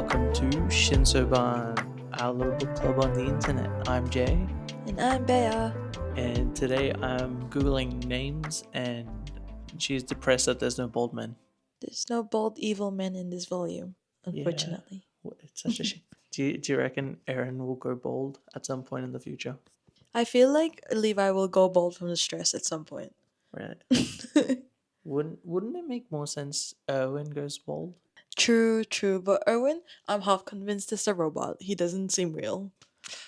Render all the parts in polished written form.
welcome to Shinsōban, our little book club on the internet. I'm Jay, And I'm Bea. and today I'm googling names, and she's depressed that there's no bald men. There's no bold evil men in this volume, unfortunately. It's such a shame. Do you reckon Aaron will go bald at some point in the future? I feel like Levi will go bald from the stress at some point. Right? Wouldn't it make more sense Erwin goes bald? True. But Erwin, I'm half convinced is a robot. He doesn't seem real.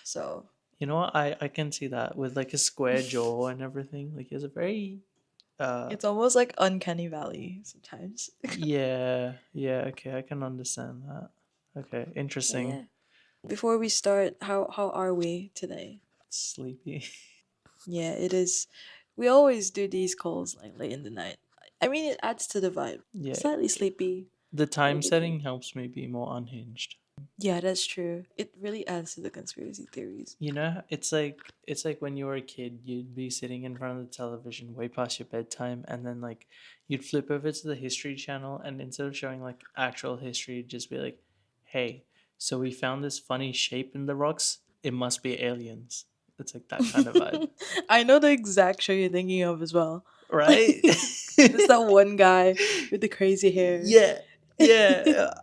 So You know what? I can see that with like a square jaw and everything. Like he has a very it's almost like uncanny valley sometimes. yeah, okay, I can understand that. Okay, interesting. Yeah. Before we start, how are we today? Sleepy. Yeah, it is. We always do these calls like late in the night. I mean, it adds to the vibe. Yeah. Slightly sleepy. The time Maybe. setting helps me be more unhinged. Yeah, that's true. It really adds to the conspiracy theories. You know, it's like when you were a kid, you'd be sitting in front of the television way past your bedtime, and then like you'd flip over to the History Channel, and instead of showing like actual history, you'd just be like, "Hey, so we found this funny shape in the rocks. It must be aliens." It's like that kind of vibe, I know the exact show you're thinking of as well. right? There's that one guy with the crazy hair. Yeah.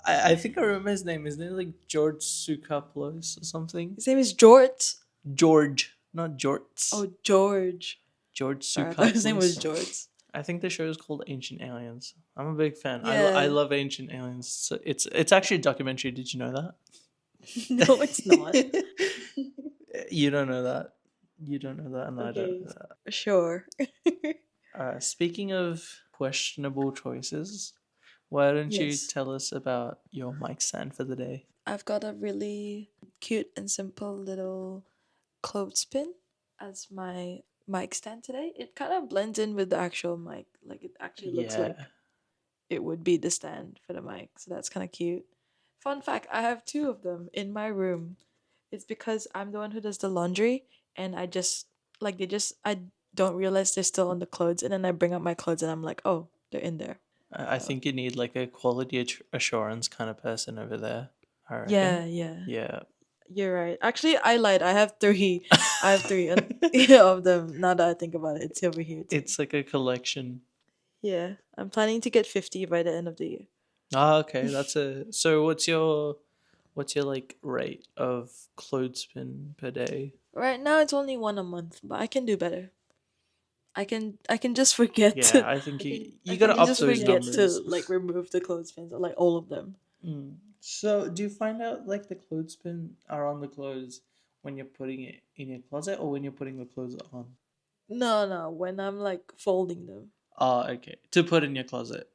I think I remember his name. His name is like George Tsoukalos or something. His name is George. George, not Jorts. Oh, George. George Sorry, I Tsoukalos. thought his name was George. I think the show is called Ancient Aliens. I'm a big fan. Yeah. I love Ancient Aliens. So it's actually a documentary. Did you know that? No, it's not. You don't know that. You don't know that, and I don't Okay. know that. Sure. Speaking of questionable choices, why don't you Yes. tell us about your mic stand for the day? I've got a really cute and simple little clothespin as my mic stand today. It kind of blends in with the actual mic. Like it actually looks like it would be the stand for the mic. So that's kind of cute. Fun fact, I have two of them in my room. It's because I'm the one who does the laundry and I don't realize they're still on the clothes and then I bring up my clothes and I'm like, "Oh, they're in there." I think you need like a quality assurance kind of person over there. I reckon. Yeah. Yeah. You're right. Actually, I lied. I have three. I have three of them. Now that I think about it, it's over here too. It's like a collection. Yeah, I'm planning to get 50 by the end of the year. Ah, okay. So what's your like rate of clothespin per day? Right now, it's only one a month, but I can do better. I can just forget. Yeah, I think you I gotta can up just those forget numbers. to like remove the clothespins, like all of them. So do you find out like the clothespin are on the clothes when you're putting it in your closet or when you're putting the clothes on? No, when I'm like folding them. Ah, okay. To put in your closet.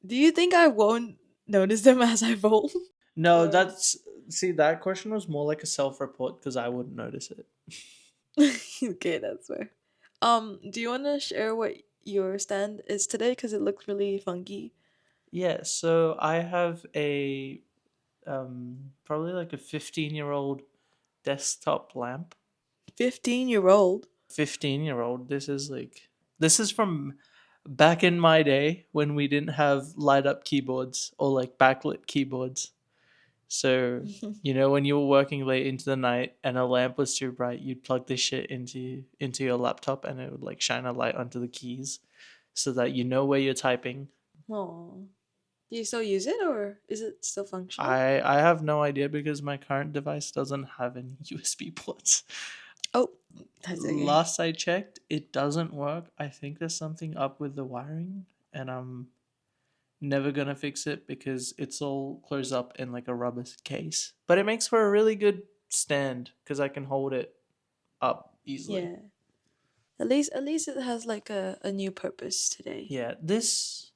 Do you think I won't notice them as I fold? No, Or- that question was more like a self-report because I wouldn't notice it. Okay, that's fair. Do you want to share what your stand is today? Because it looks really funky. Yeah, so I have a probably like a 15-year-old desktop lamp. 15-year-old. 15-year-old. This is from back in my day when we didn't have light up keyboards or like backlit keyboards. So, when you were working late into the night and a lamp was too bright, you'd plug this shit into your laptop and it would like shine a light onto the keys so that you know where you're typing. Oh, do you still use it or is it still functional? I have no idea because my current device doesn't have any USB ports. Oh, that's okay. Last I checked, it doesn't work. I think there's something up with the wiring, and I'm never gonna fix it because it's all closed up in like a rubber case. But it makes for a really good stand because I can hold it up easily. Yeah. At least it has like a new purpose today. Yeah, this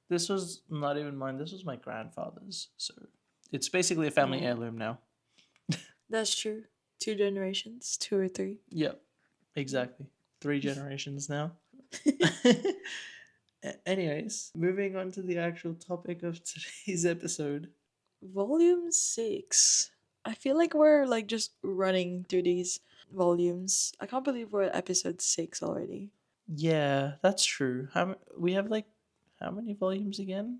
was not even mine. This was my grandfather's. So it's basically a family Oh. heirloom now. That's true. 2 generations, 2 or 3. Yep, exactly. 3 generations now. Anyways, moving on to the actual topic of today's episode. Volume 6. I feel like we're like just running through these volumes. I can't believe we're at episode 6 already. Yeah, that's true. We have like how many volumes again?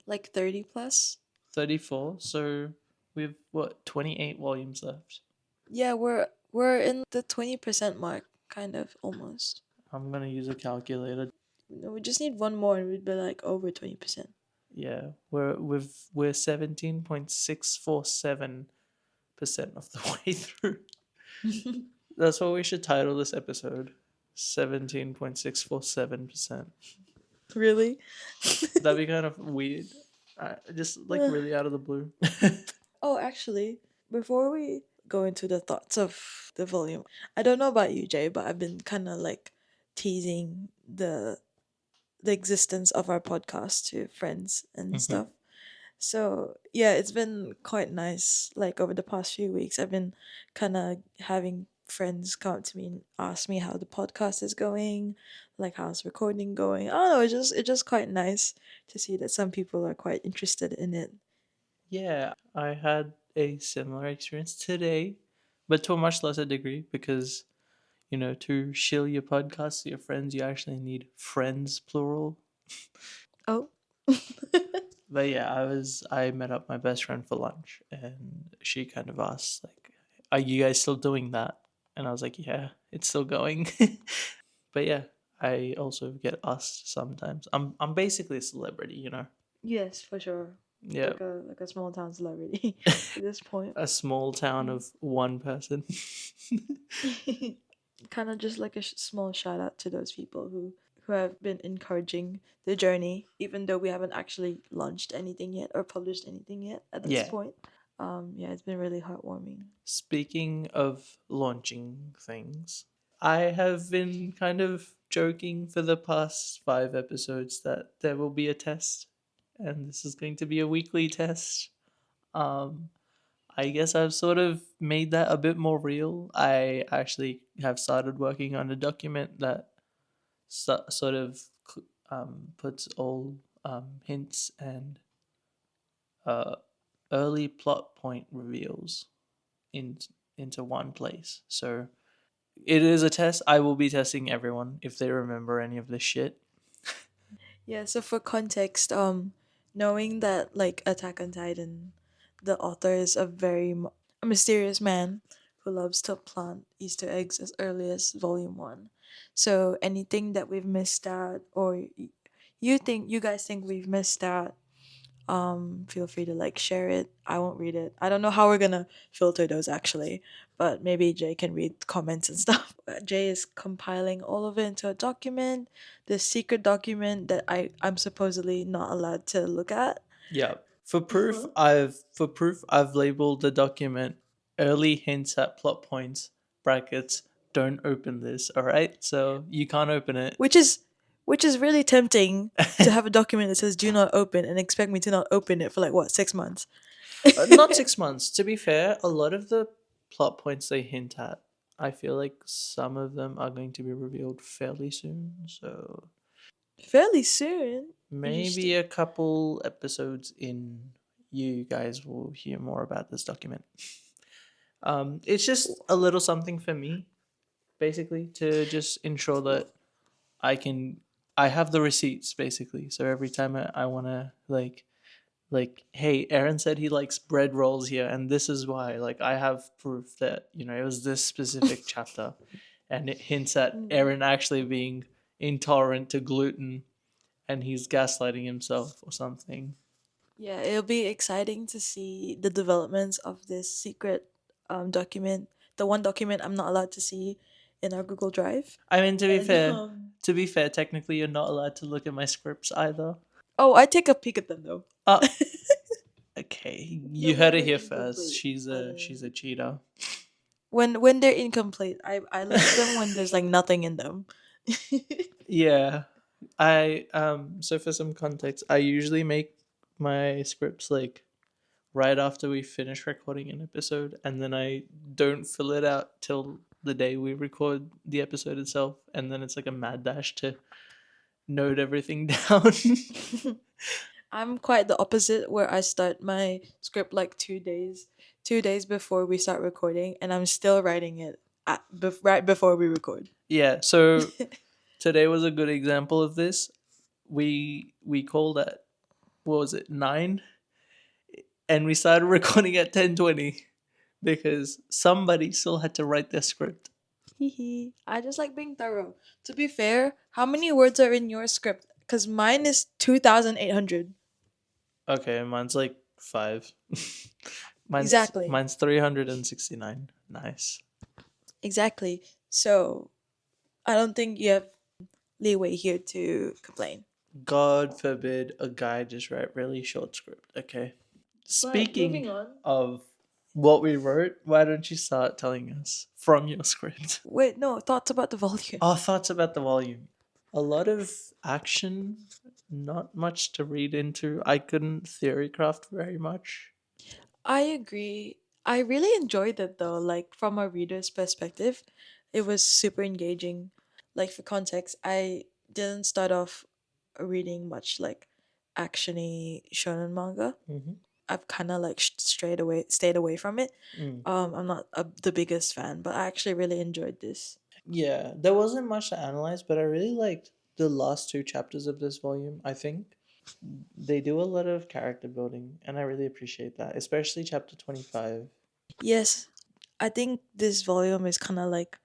Like 30 plus? 34. So We've what 28 volumes left. Yeah, we're in the 20% mark, kind of almost. I'm gonna use a calculator. No, we just need one more, and we'd be like over 20%. Yeah, we're 17.647% of the way through. That's what we should title this episode. 17.647%. Really? That'd be kind of weird. Just like really out of the blue. Oh, actually, before we go into the thoughts of the volume, I don't know about you, Jay, but I've been kind of like teasing the existence of our podcast to friends and Mhm. stuff. So yeah, it's been quite nice. Like over the past few weeks, I've been kind of having friends come up to me and ask me how the podcast is going, like how's recording going. I don't know. It's just quite nice to see that some people are quite interested in it. Yeah, I had a similar experience today, but to a much lesser degree because, to shill your podcast to your friends, you actually need friends, plural. Oh. But yeah, I met up my best friend for lunch and she kind of asked like, "Are you guys still doing that?" And I was like, "Yeah, it's still going." But yeah, I also get asked sometimes. I'm basically a celebrity. Yes, for sure. Yeah. Like a small town celebrity at this point. A small town Mm. of one person. Kind of just like a small shout out to those people who have been encouraging the journey, even though we haven't actually launched anything yet or published anything yet at this Yeah. point. Yeah, it's been really heartwarming. Speaking of launching things, I have been kind of joking for the past 5 episodes that there will be a test, and this is going to be a weekly test. Um, I guess I've sort of made that a bit more real. I actually have started working on a document that sort of puts all hints and uh, early plot point reveals in, into one place. So it is a test. I will be testing everyone if they remember any of this shit. Yeah, so for context, knowing that like Attack on Titan, the author is a mysterious man who loves to plant Easter eggs as early as Volume One. So anything that we've missed out, or you guys think we've missed out, feel free to like share it. I won't read it. I don't know how we're gonna filter those actually, but maybe Jay can read comments and stuff. Jay is compiling all of it into a document, this secret document that I'm supposedly not allowed to look at. Yeah. For proof I've labeled the document early hints at plot points brackets don't open this, all right? So you can't open it. Which is really tempting to have a document that says do not open and expect me to not open it for like what, 6 months. Not 6 months. To be fair, a lot of the plot points they hint at, I feel like some of them are going to be revealed fairly soon. So Fairly soon. maybe Interesting. a couple episodes in, you guys will hear more about this document. It's just a little something for me, basically, to just ensure that I can. I have the receipts, basically. So every time I want to like, hey, Aaron said he likes bread rolls here, and this is why. Like, I have proof that it was this specific chapter, and it hints at Mm. Aaron actually being intolerant to gluten, and he's gaslighting himself or something. Yeah, it'll be exciting to see the developments of this secret document. The one document I'm not allowed to see in our Google Drive. I mean, to be And fair, technically you're not allowed to look at my scripts either. oh, I take a peek at them though. Uh okay, No, you heard when it they're here first. incomplete. She's a cheater. When they're incomplete, I look at them when there's like nothing in them. Yeah. So for some context, I usually make my scripts like right after we finish recording an episode, and then I don't fill it out till the day we record the episode itself, and then it's like a mad dash to note everything down. I'm quite the opposite, where I start my script like 2 days before we start recording, and I'm still writing it right before we record. Yeah, so today was a good example of this. We called at, what was it, 9, and we started recording at 10:20 because somebody still had to write their script. I just like being thorough. To be fair, how many words are in your script? Because mine is 2,800. Okay, mine's like 5. Exactly. Mine's 369. Nice. Exactly. So I don't think you have leeway here to complain. God forbid a guy just write really short script. Okay. But Speaking moving on. of what we wrote, why don't you start telling us from your script? Wait, no, thoughts about the volume. Our thoughts about the volume. A lot of action, not much to read into. I couldn't theorycraft very much. I agree. I really enjoyed it though. Like from a reader's perspective, it was super engaging. Like for context, I didn't start off reading much like actiony shonen manga. Mm-hmm. I've kind of like stayed away from it. Mm. I'm not the biggest fan, but I actually really enjoyed this. Yeah, there wasn't much to analyze, but I really liked the last 2 chapters of this volume. I think they do a lot of character building, and I really appreciate that, especially chapter 25. Yes, I think this volume is kind of like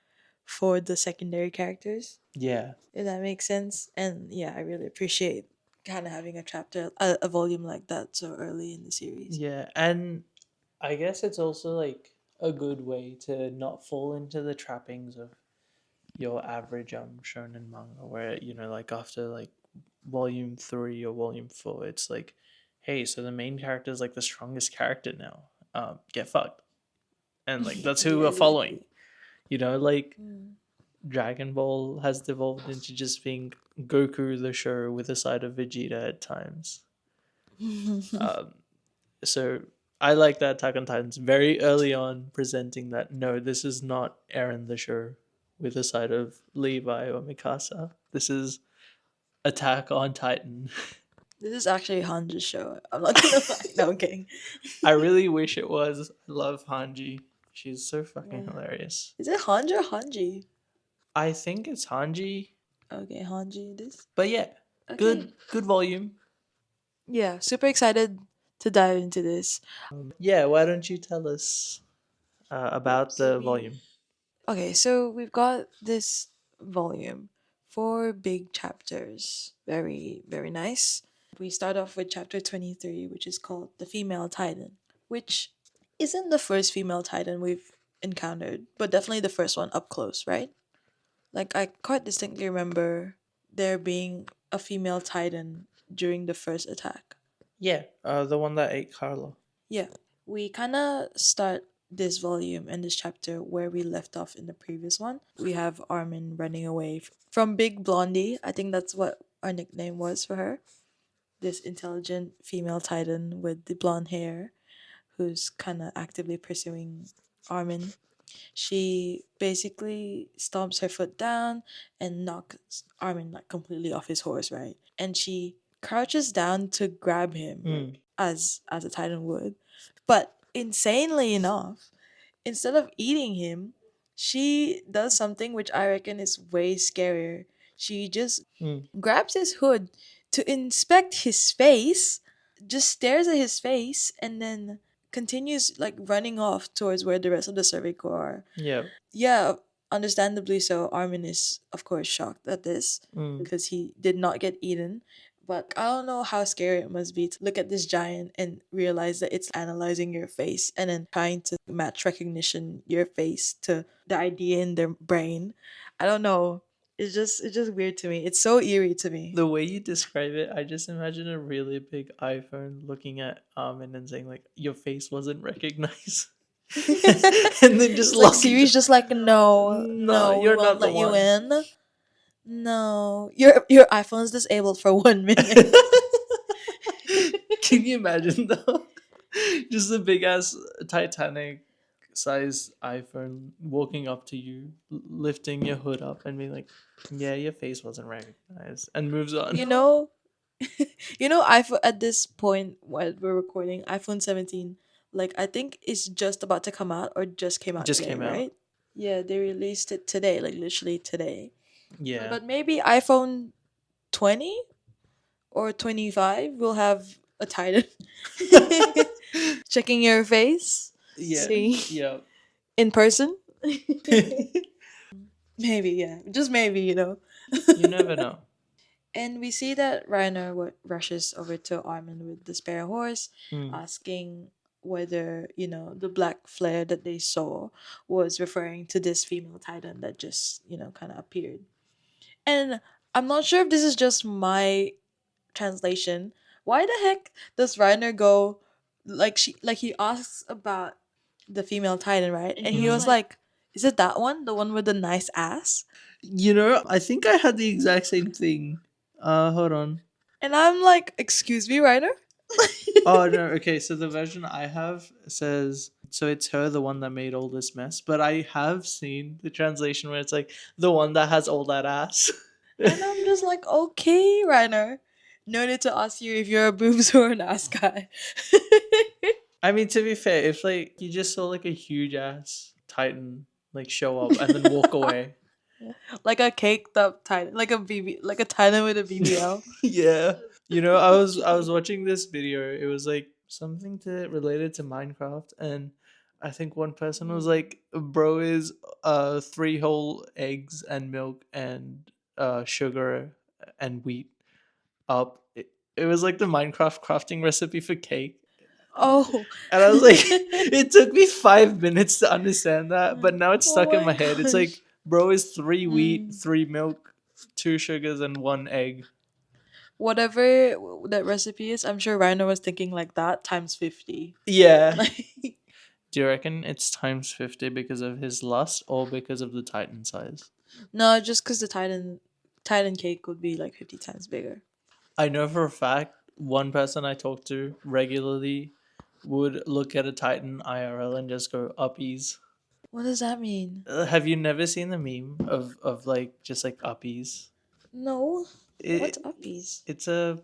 for the secondary characters, Yeah, if that makes sense. And yeah, I really appreciate kind of having a chapter, a volume like that so early in the series. yeah, and I guess it's also like a good way to not fall into the trappings of your average shonen manga, where like after like volume 3 or volume 4, it's like, hey, so the main character is like the strongest character now. Get fucked, and like that's who Yeah, we're following. exactly. Like Mm. Dragon Ball has devolved into just being Goku the show with a side of Vegeta at times. Um, so I like that Attack on Titan's very early on presenting that no, this is not Eren the show with a side of Levi or Mikasa. This is Attack on Titan. This is actually Hanja's show. I'm not gonna lie. No, I'm kidding. I really wish it was. I love Hanji. She's so fucking Yeah. hilarious. Is it Hanja or Hanji? I think it's Hanji, Okay, Hanji it is. but yeah, Okay. good volume. Yeah, super excited to dive into this. Yeah, why don't you tell us about So the volume? okay, so we've got this volume, 4 big chapters. Very, very nice. We start off with chapter 23, which is called The Female Titan, which isn't the first female Titan we've encountered, but definitely the first one up close, right? Like, I quite distinctly remember there being a female Titan during the first attack. Yeah, the one that ate Carla. Yeah, we kind of start this volume and this chapter where we left off in the previous one. We have Armin running away from Big Blondie. I think that's what our nickname was for her. This intelligent female titan with the blonde hair who's kind of actively pursuing Armin. She basically stomps her foot down and knocks Armin like completely off his horse, right? And she crouches down to grab him Mm. as a titan would. But insanely enough, instead of eating him, she does something which I reckon is way scarier. She just Mm. grabs his hood to inspect his face, just stares at his face, and then continues like running off towards where the rest of the survey corps are. Yeah. Yeah, understandably so. Armin is, of course, shocked at this Mm. because he did not get eaten. But I don't know how scary it must be to look at this giant and realize that it's analyzing your face and then trying to match recognition your face to the idea in their brain. I don't know. It's just weird to me. It's so eerie to me. The way you describe it, I just imagine a really big iPhone looking at Armin and saying like, "Your face wasn't recognized," and then just It's like locking. Siri's just like, no, No, no, we you're won't not the let you one. in. No, your iPhone's disabled for 1 minute. Can you imagine though? Just a big ass Titanic size iPhone walking up to you, lifting your hood up, and being like, "Yeah, your face wasn't recognized," and moves on. You know, iPhone at this point while we're recording, iPhone 17, like I think it's just about to come out or just came out Just today, came out. right? Yeah, they released it today, like literally today. Yeah. But maybe iPhone 20 or 25 will have a Titan. Checking your face, Yeah. see Yeah. in person. Maybe, yeah, just maybe, You never know. And we see that Reiner rushes over to Armin with the spare horse, Hmm. asking whether, the black flare that they saw was referring to this female titan that just, kind of appeared. And I'm not sure if this is just my translation. Why the heck does Reiner go like he asks about the female titan, right? And he was like, "Is it that one? The one with the nice ass?" I think I had the exact same thing. Hold on. And I'm like, "Excuse me, Reiner?" Oh no, okay, so the version I have says so it's her the one that made all this mess, but I have seen the translation where it's like the one that has all that ass. And I'm just like, "Okay, Reiner. No need to ask you if you're a boobs or an ass guy." I mean, to be fair, if like you just saw like a huge ass titan like show up and then walk away. Like a caked up titan, like a BB, like a titan with a BBL. Yeah. I was watching this video. It was like something to related to Minecraft, and I think one person was like, "Bro is three whole eggs and milk and sugar and wheat up." It was like the Minecraft crafting recipe for cake, Oh. and I was like, it took me 5 minutes to understand that, but now it's Oh stuck in my my head. It's like, gosh. bro is three wheat, Mm. three milk, two sugars, and one egg. Whatever that recipe is, I'm sure Rhino was thinking like that times 50. Yeah. Like, Do you reckon it's times 50 because of his lust or because of the Titan size? no, just because the Titan cake would be like 50 times bigger. I know for a fact one person I talk to regularly would look at a Titan IRL and just go uppies. What does that mean? Have you never seen the meme of like just like uppies? No. What's It uppies? it's a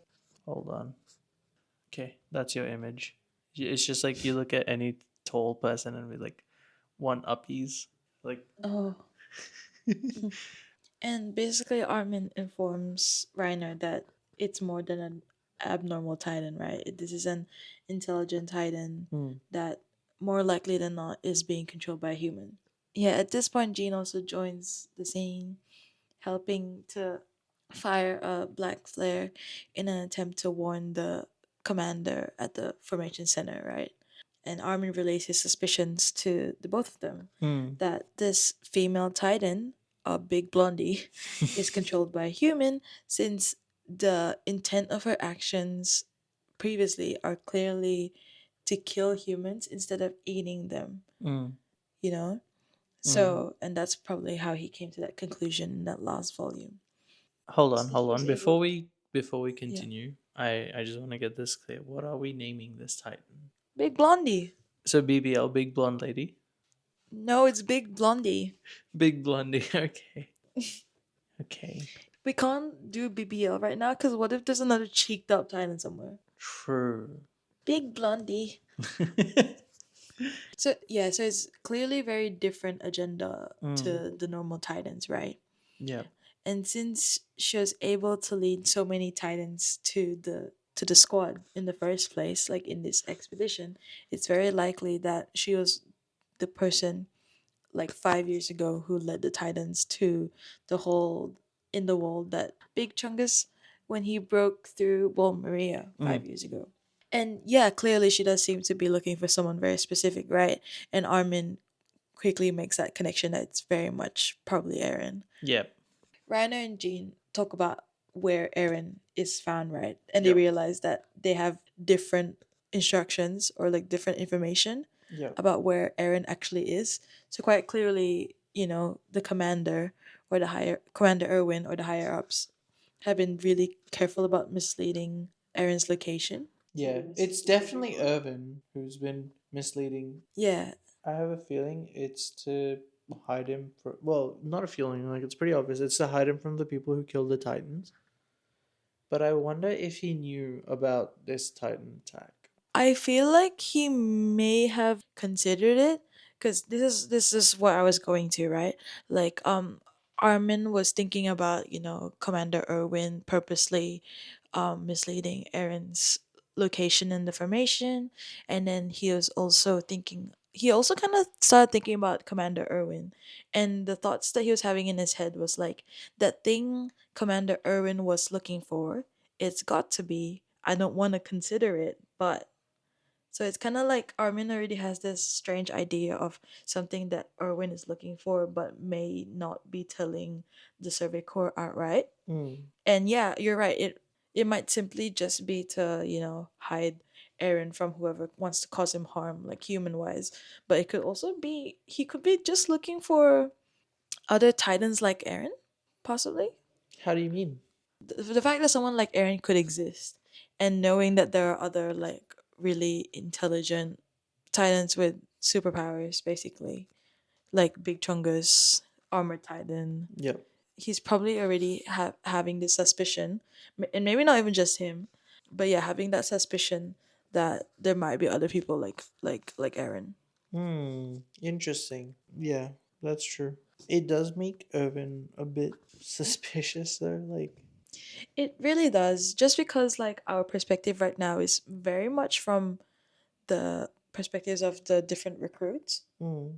hold on. Okay, that's your image. It's just like you look at any tall person and be like one uppies. Like Oh. And basically, Armin informs Reiner that it's more than an abnormal titan, right? This is an intelligent titan hmm. that more likely than not is being controlled by a human. Yeah, at this point, Jean also joins the scene, helping to fire a black flare in an attempt to warn the commander at the formation center, right? And Armin relays his suspicions to the both of them Hmm. that this female titan, a big blondie, is controlled by a human since the intent of her actions previously are clearly to kill humans instead of eating them, Hmm. you know? Hmm. So, and that's probably how he came to that conclusion in that last volume. Hold on. Before we Yeah. continue, I just want to get this clear. What are we naming this Titan? Big Blondie. So BBL, big blonde lady, No, it's Big Blondie. big blondie. Okay, okay, We can't do BBL right now because what if there's another cheeked up Titan somewhere? true. Big Blondie. So yeah, so it's clearly very different agenda mm, to the normal Titans, right? yeah. And since she was able to lead so many Titans to the squad in the first place, like in this expedition, it's very likely that she was the person like 5 years ago who led the Titans to the hole in the wall that Big Chungus when he broke through Wall Maria Mm, 5 years ago. And yeah, clearly she does seem to be looking for someone very specific, right? And Armin quickly makes that connection that it's very much probably Aaron. yeah. Reiner and Jean talk about where Aaron is found, right? And they Yeah. realize that they have different instructions or like different information Yeah. about where Aaron actually is. So quite clearly, the commander or the higher Commander Irwin or the higher ups have been really careful about misleading Aaron's location. Yeah. It's definitely Irvin who's been misleading. Yeah, I have a feeling it's to hide him for well, not a feeling, like it's pretty obvious. It's to hide him from the people who killed the Titans. But I wonder if he knew about this Titan attack. I feel like he may have considered it because this is what I was going to, right? Like Armin was thinking about, Commander Irwin purposely misleading Aaron's location in the formation. And then he also kind of started thinking about Commander Irwin. And the thoughts that he was having in his head was like, that thing Commander Irwin was looking for, it's got to be. I don't want to consider it, but so it's kind of like Armin already has this strange idea of something that Irwin is looking for, but may not be telling the Survey Corps outright. Mm. And yeah, you're right. It might simply just be to hide Aaron from whoever wants to cause him harm, like human wise. But it could also be he could be just looking for other Titans like Aaron, possibly. How do you mean? The fact that someone like Aaron could exist, and knowing that there are other like really intelligent Titans with superpowers, basically like Big Chungus, Armored Titan. Yep. He's probably already having this suspicion, and maybe not even just him, but yeah, having that suspicion that there might be other people like Aaron. Interesting. Yeah, that's true. It does make Irvin a bit suspicious though. Like, It really does, just because like our perspective right now is very much from the perspectives of the different recruits. mm,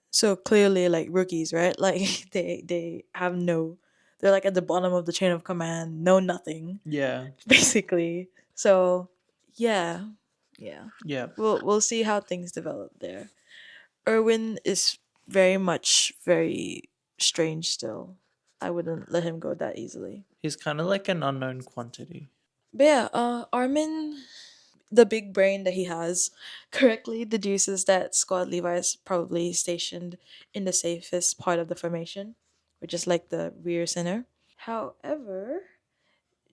So clearly, like rookies, right? Like they have they're like at the bottom of the chain of command, know nothing, yeah, basically. So yeah, yeah, yeah. we'll see how things develop there. Irwin is very strange still. I wouldn't let him go that easily. He's kind of like an unknown quantity. But yeah, Armin, the big brain that he has, correctly deduces that Squad Levi is probably stationed in the safest part of the formation, which is like the rear center. However,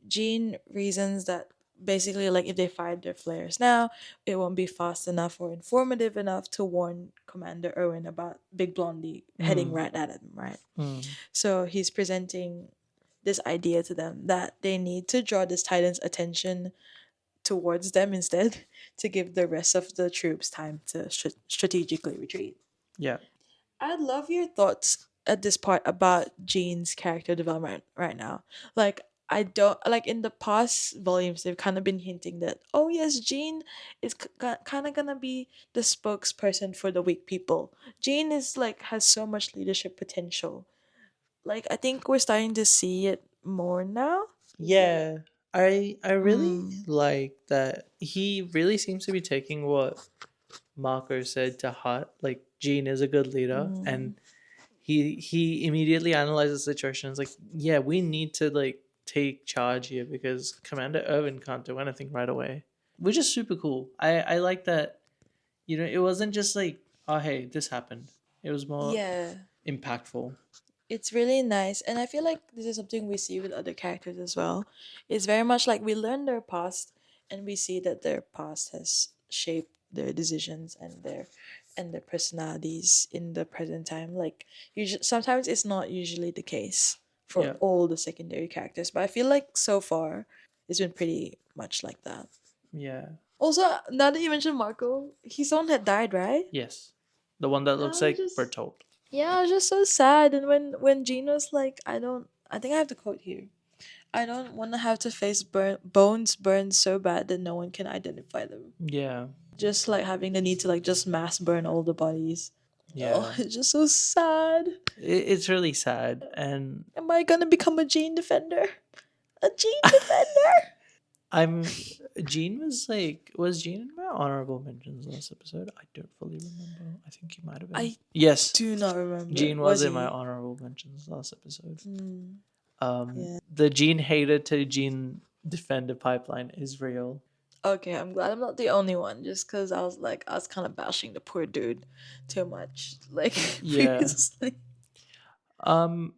Jean reasons that basically, like, if they fired their flares now, it won't be fast enough or informative enough to warn Commander Irwin about Big Blondie heading Mm, right at him, right? mm, So he's presenting this idea to them that they need to draw this Titan's attention towards them instead to give the rest of the troops time to strategically retreat. yeah. I'd love your thoughts at this part about Jean's character development right now. Like, I don't like in the past volumes, they've kind of been hinting that, oh, yes, Jean is kind of gonna be the spokesperson for the weak people. Jean is like, has so much leadership potential. Like, I think we're starting to see it more now. Yeah. I really Mm. like that he really seems to be taking what Marco said to heart. Like Gene is a good leader, and Mm. he immediately analyzes the situation and is like, yeah, we need to like take charge here because Commander Irvin can't do anything right away. Which is super cool. I like that, it wasn't just like, oh hey, this happened. It was more Yeah. impactful. It's really nice, and I feel like this is something we see with other characters as well. It's very much like we learn their past, and we see that their past has shaped their decisions and their personalities in the present time. Like, sometimes it's not usually the case for Yeah. all the secondary characters, but I feel like so far it's been pretty much like that. Yeah. Also, now that you mentioned Marco, his son had died, right? Yes. The one that I looks was like just Bertolt. Yeah, I was just so sad. And when Jean was like, I think I have to quote here. I don't want to have to face bones burned so bad that no one can identify them. Yeah. Just like having the need to like just mass burn all the bodies. Oh, Yeah. it's just so sad. It's really sad. And Am I gonna become a Jean defender? A Jean defender? I'm Gene was Gene in my honorable mentions last episode? I don't fully remember. I think he might have been. I Yes, do not remember. Gene was in my he? honorable mentions last episode. Hmm. Yeah. The Gene hater to Gene defender pipeline is real. Okay, I'm glad I'm not the only one. Just because I was kind of bashing the poor dude too much, like Yeah. previously.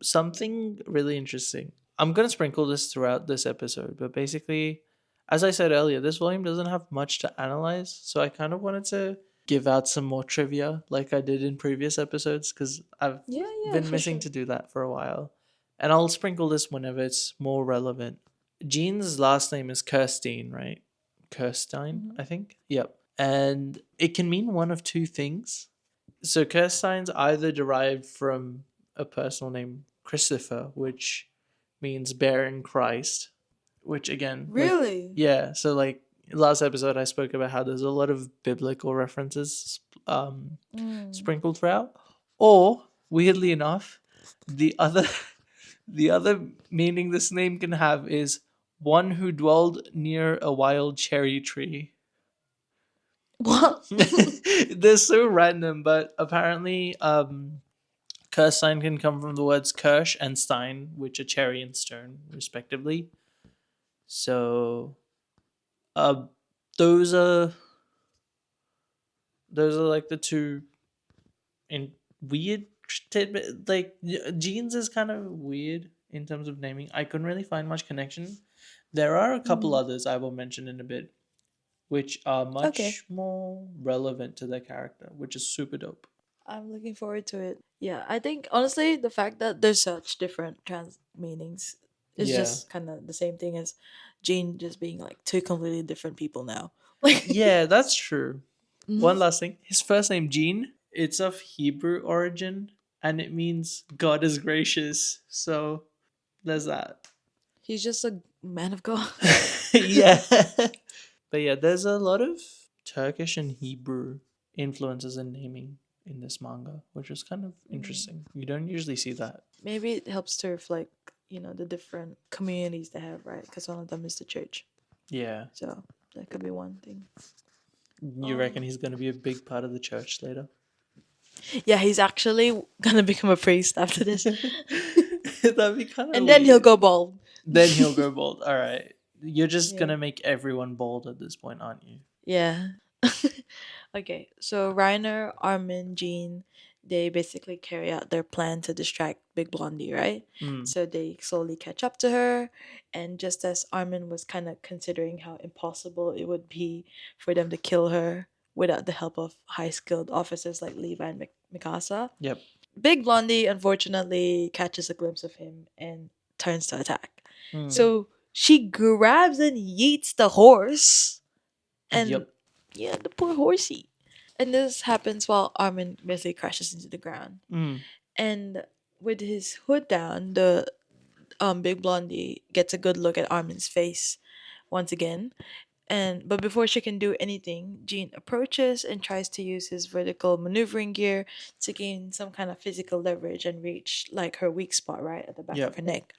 Something really interesting. I'm gonna sprinkle this throughout this episode, but basically, as I said earlier, this volume doesn't have much to analyze, so I kind of wanted to give out some more trivia like I did in previous episodes because I've Yeah, yeah, been for missing sure. to do that for a while. And I'll sprinkle this whenever it's more relevant. Jean's last name is Kirstein, right? Kirstein, Mhm. I think. Yep. And it can mean one of two things. So Kirstein's either derived from a personal name, Christopher, which means bearing Christ, which again, like, Really? yeah, so like last episode I spoke about how there's a lot of biblical references Mm. sprinkled throughout. Or weirdly enough, the other the other meaning this name can have is one who dwelled near a wild cherry tree. What? They're so random, but apparently, curse sign can come from the words Kirsch and Stein, which are cherry and stone, respectively. So, uh, those are like the two in weird tidbit. Like jeans is kind of weird in terms of naming. I couldn't really find much connection. There are a couple Mm. others I will mention in a bit, which are Okay. much more relevant to their character, which is super dope. I'm looking forward to it. Yeah, I think honestly, the fact that there's such different trans meanings is Yeah. just kind of the same thing as Jane just being like two completely different people now. Like, Yeah, that's true. mhm. One last thing. His first name, Gene, it's of Hebrew origin and it means God is gracious. So there's that. He's just a man of God. Yeah. But yeah, there's a lot of Turkish and Hebrew influences in naming in this manga, which is kind of Mm. interesting. You don't usually see that. Maybe it helps to reflect, the different communities they have, right? Because one of them is the church. Yeah. So that could be one thing. You reckon Um, he's going to be a big part of the church later? yeah, he's actually gonna become a priest after this, That'd be kind of and then he'll weird. go bald. Then he'll go bald. All right. You're just Yeah. gonna make everyone bald at this point, aren't you? Yeah. Okay, so Reiner, Armin, Jean, they basically carry out their plan to distract Big Blondie, right? Mm. So they slowly catch up to her, and just as Armin was kind of considering how impossible it would be for them to kill her without the help of high skilled officers like Levi and Mikasa, Yep. Big Blondie unfortunately catches a glimpse of him and turns to attack. Mm. So she grabs and yeets the horse, and Yep. yeah, the poor horsey. And this happens while Armin basically crashes into the ground. Mm. And with his hood down, the Big Blondie gets a good look at Armin's face once again. And but before she can do anything, Jean approaches and tries to use his vertical maneuvering gear to gain some kind of physical leverage and reach like her weak spot right at the back of Yep. her neck.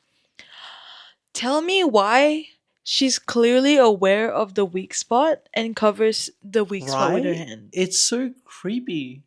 Tell me why she's clearly aware of the weak spot and covers the weak spot with her Right? hand. It's so creepy.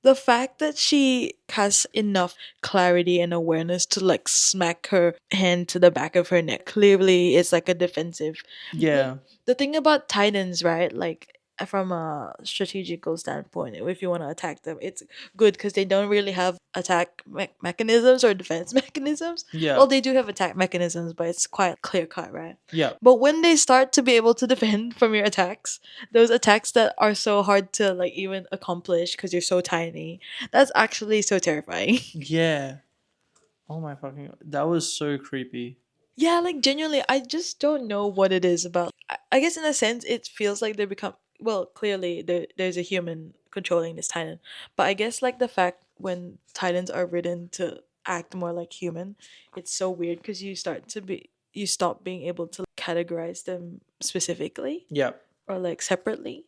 The fact that she has enough clarity and awareness to like smack her hand to the back of her neck clearly is like a defensive. Like Yeah. the thing about titans, right? Like from a strategical standpoint, if you want to attack them, it's good because they don't really have attack mechanisms or defense mechanisms. Yeah. Well, they do have attack mechanisms, but it's quite clear cut, right? Yeah. But when they start to be able to defend from your attacks, those attacks that are so hard to like even accomplish because you're so tiny, that's actually so terrifying. Yeah. Oh my fucking. That was so creepy. Yeah, like genuinely, I just don't know what it is about. I guess in a sense, it feels like they become well. Clearly, there's a human controlling this titan, but I guess like the fact when titans are written to act more like human, it's so weird because you stop being able to categorize them specifically Yeah. or like separately.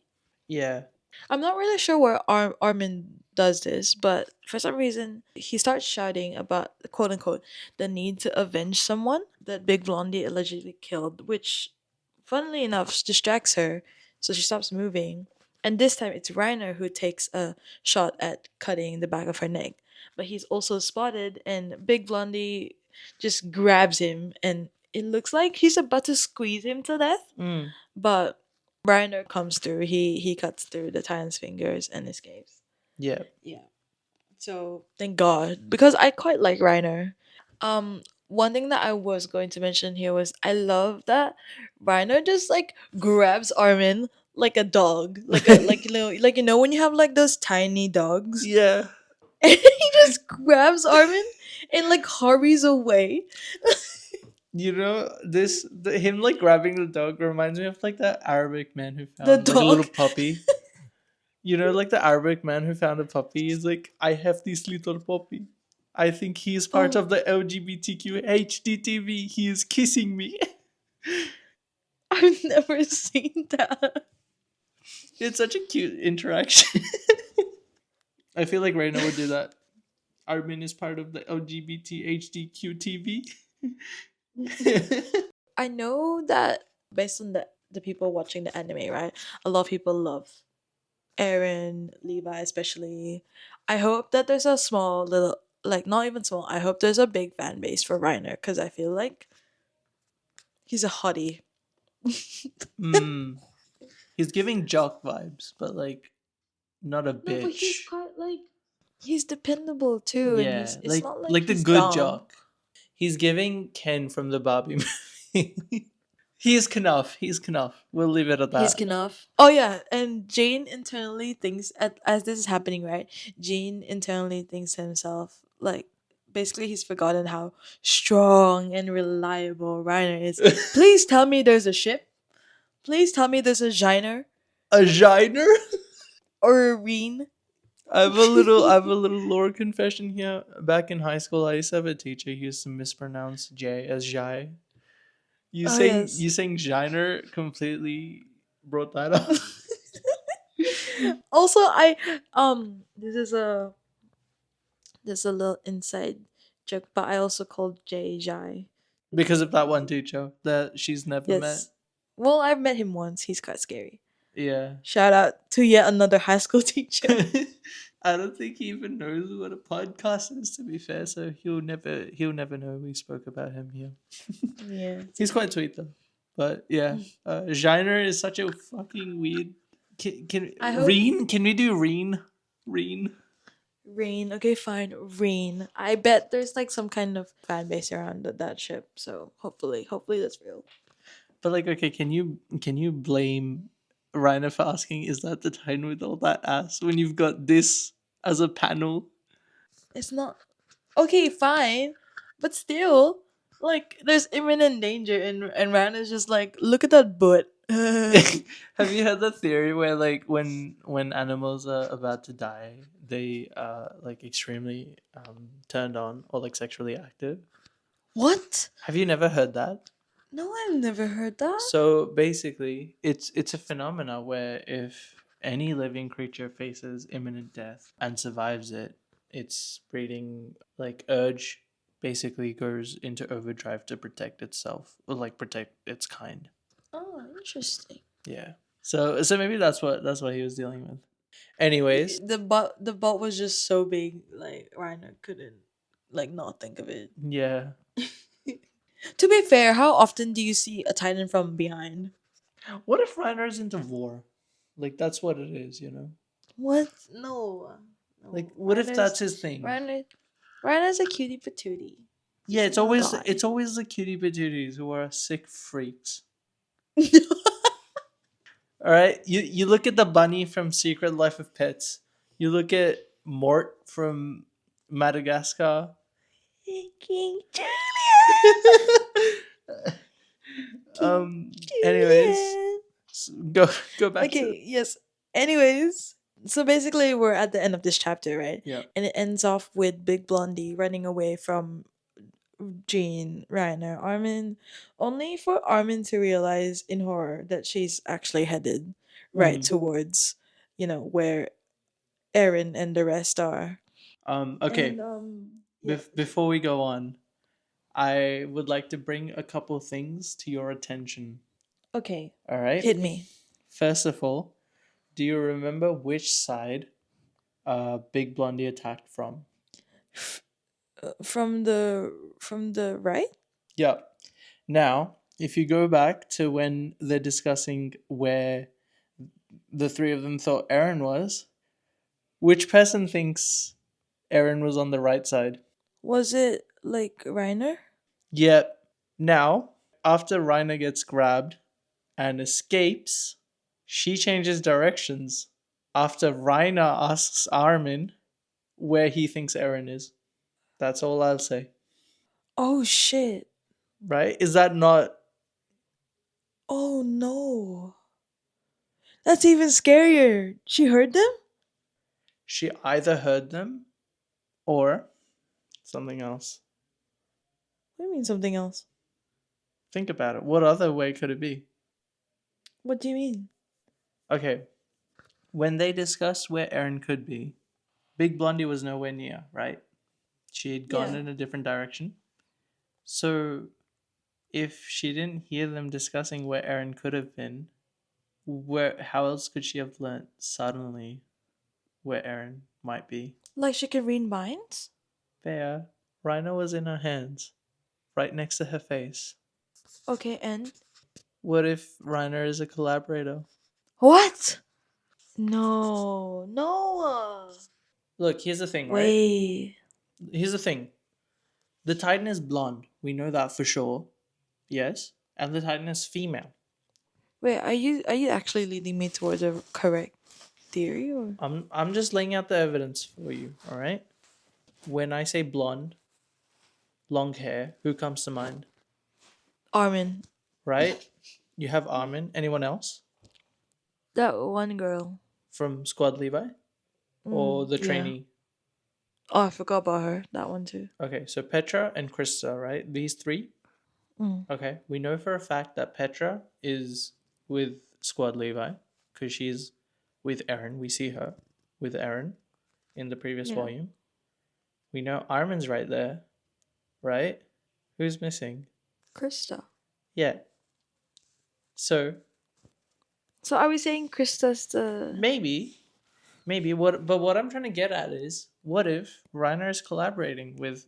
Yeah. I'm not really sure where Armin does this, but for some reason he starts shouting about quote unquote the need to avenge someone that Big Blondie allegedly killed, which funnily enough distracts her, so she stops moving. And this time it's Reiner who takes a shot at cutting the back of her neck. But he's also spotted and Big Blondie just grabs him and it looks like he's about to squeeze him to death. Mm. But Reiner comes through. He cuts through the Titan's fingers and escapes. Yeah. Yeah. So thank God, because I quite like Reiner. One thing that I was going to mention here was I love that Reiner just like grabs Armin like a dog, like when you have like those tiny dogs, Yeah. and he just grabs Armin and like hurries away. You know, him like grabbing the dog reminds me of like that Arabic man who The found like a little dog. puppy. You know, like the Arabic man who found a puppy is like, I have this little puppy. I think he is part Oh, of the LGBTQ HDTV. He is kissing me. I've never seen that. It's such a cute interaction. I feel like Reiner would do that. Armin is part of the LGBT HDQTV. I know that based on the people watching the anime, right? A lot of people love Aaron, Levi, especially. I hope that there's a small little, like not even small. I hope there's a big fan base for Reiner because I feel like he's a hottie. Hmm. He's giving jock vibes, but like not a No, but he's bitch. quite like he's dependable too, and Yeah, it's not like like the he's good dumb. jock. He's giving Ken from the Barbie movie. He's Knuff. He's Knuff. We'll leave it at He's that. enough. Oh yeah, and Jane internally thinks as this is happening, right? Jane internally thinks to himself like basically he's forgotten how strong and reliable Reiner is. Please tell me there's a ship. Please tell me there's a Shiner A Shiner? or a Reen. I have a little lore confession here. Back in high school, I used to have a teacher who used to mispronounce J as Jai. Oh yes. You saying Shiner completely brought that up. Also, I this is a little inside joke, but I also called Jay Jai. Because of that one teacher that she's never met. Yes. Well, I've met him once. He's quite scary. Yeah. Shout out to yet another high school teacher. I don't think he even knows what a podcast is, to be fair, so he'll never know we spoke about him here. Yeah. He's quite sweet though. But yeah. Shiner is such a fucking weird can I hope Reen? Can we do Reen? Reen? Rain. Okay, fine. Rain. I bet there's like some kind of fan base around that ship. So hopefully that's real. But like, okay, can you blame Reiner for asking, is that the Titan with all that ass when you've got this as a panel? It's not okay. Fine, but still, like there's imminent danger, and Ran is just like, look at that butt. Have you heard the theory where like when animals are about to die, they are like extremely turned on or like sexually active? What? Have you never heard that? No, I've never heard that. So basically, it's a phenomena where if any living creature faces imminent death and survives it, its breeding like urge basically goes into overdrive to protect itself or like protect its kind. Oh, interesting. Yeah. So maybe that's what he was dealing with. Anyways, The bot was just so big, like Reiner couldn't like not think of it. yeah. To be fair, how often do you see a Titan from behind? What if Reiner's into war? Like that's what it is, you know? What? No. Like No. what if that's his thing? Reiner's a cutie patootie. Yeah, He's a little guy. it's always the cutie patooties who are sick freaks. All right, you look at the bunny from Secret Life of Pets. You look at Mort from Madagascar. King um. Anyways, Julian. go back Okay, yes. Anyways, so basically we're at the end of this chapter, right? Yeah. And it ends off with Big Blondie running away from Jean, Reiner, Armin, only for Armin to realize in horror that she's actually headed right Mhm. towards, where Aaron and the rest are. Okay. And yeah. Before we go on, I would like to bring a couple things to your attention. Okay. All right. Hit me. First of all, do you remember which side Big Blondie attacked from? From the right? Yeah. Now, if you go back to when they're discussing where the three of them thought Aaron was, which person thinks Aaron was on the right side? Was it like Reiner? Yep. Now, after Reiner gets grabbed and escapes, she changes directions after Reiner asks Armin where he thinks Aaron is. That's all I'll say. Oh shit. Right? Is that not? Oh no. That's even scarier. She heard them? She either heard them or something else. What do you mean something else? Think about it. What other way could it be? What do you mean? Okay, when they discussed where Eren could be, Big Blondie was nowhere near, right? She had gone Yeah. in a different direction. So if she didn't hear them discussing where Eren could have been, where how else could she have learnt suddenly where Eren might be? Like she can read minds? There, Reiner was in her hands, right next to her face. Okay, and What if Reiner is a collaborator? what? No, no. Look, here's the thing, right? Wait, Here's the thing. The Titan is blonde. We know that for sure. Yes. And the Titan is female. wait. Are you actually leading me towards a correct theory or I'm just laying out the evidence for you, alright? When I say blonde, long hair, who comes to mind? Armin? Right? You have Armin. Anyone else? That one girl. From Squad Levi? Or the Yeah. trainee? Oh, I forgot about her. That one too. Okay, so Petra and Krista, right? These three? Mm. Okay, we know for a fact that Petra is with Squad Levi because she's with Eren. We see her with Eren in the previous Yeah. volume. We know Armin's right there, right? Who's missing? Krista. Yeah. So So are we saying Krista's the? maybe what I'm trying to get at is what if Reiner is collaborating with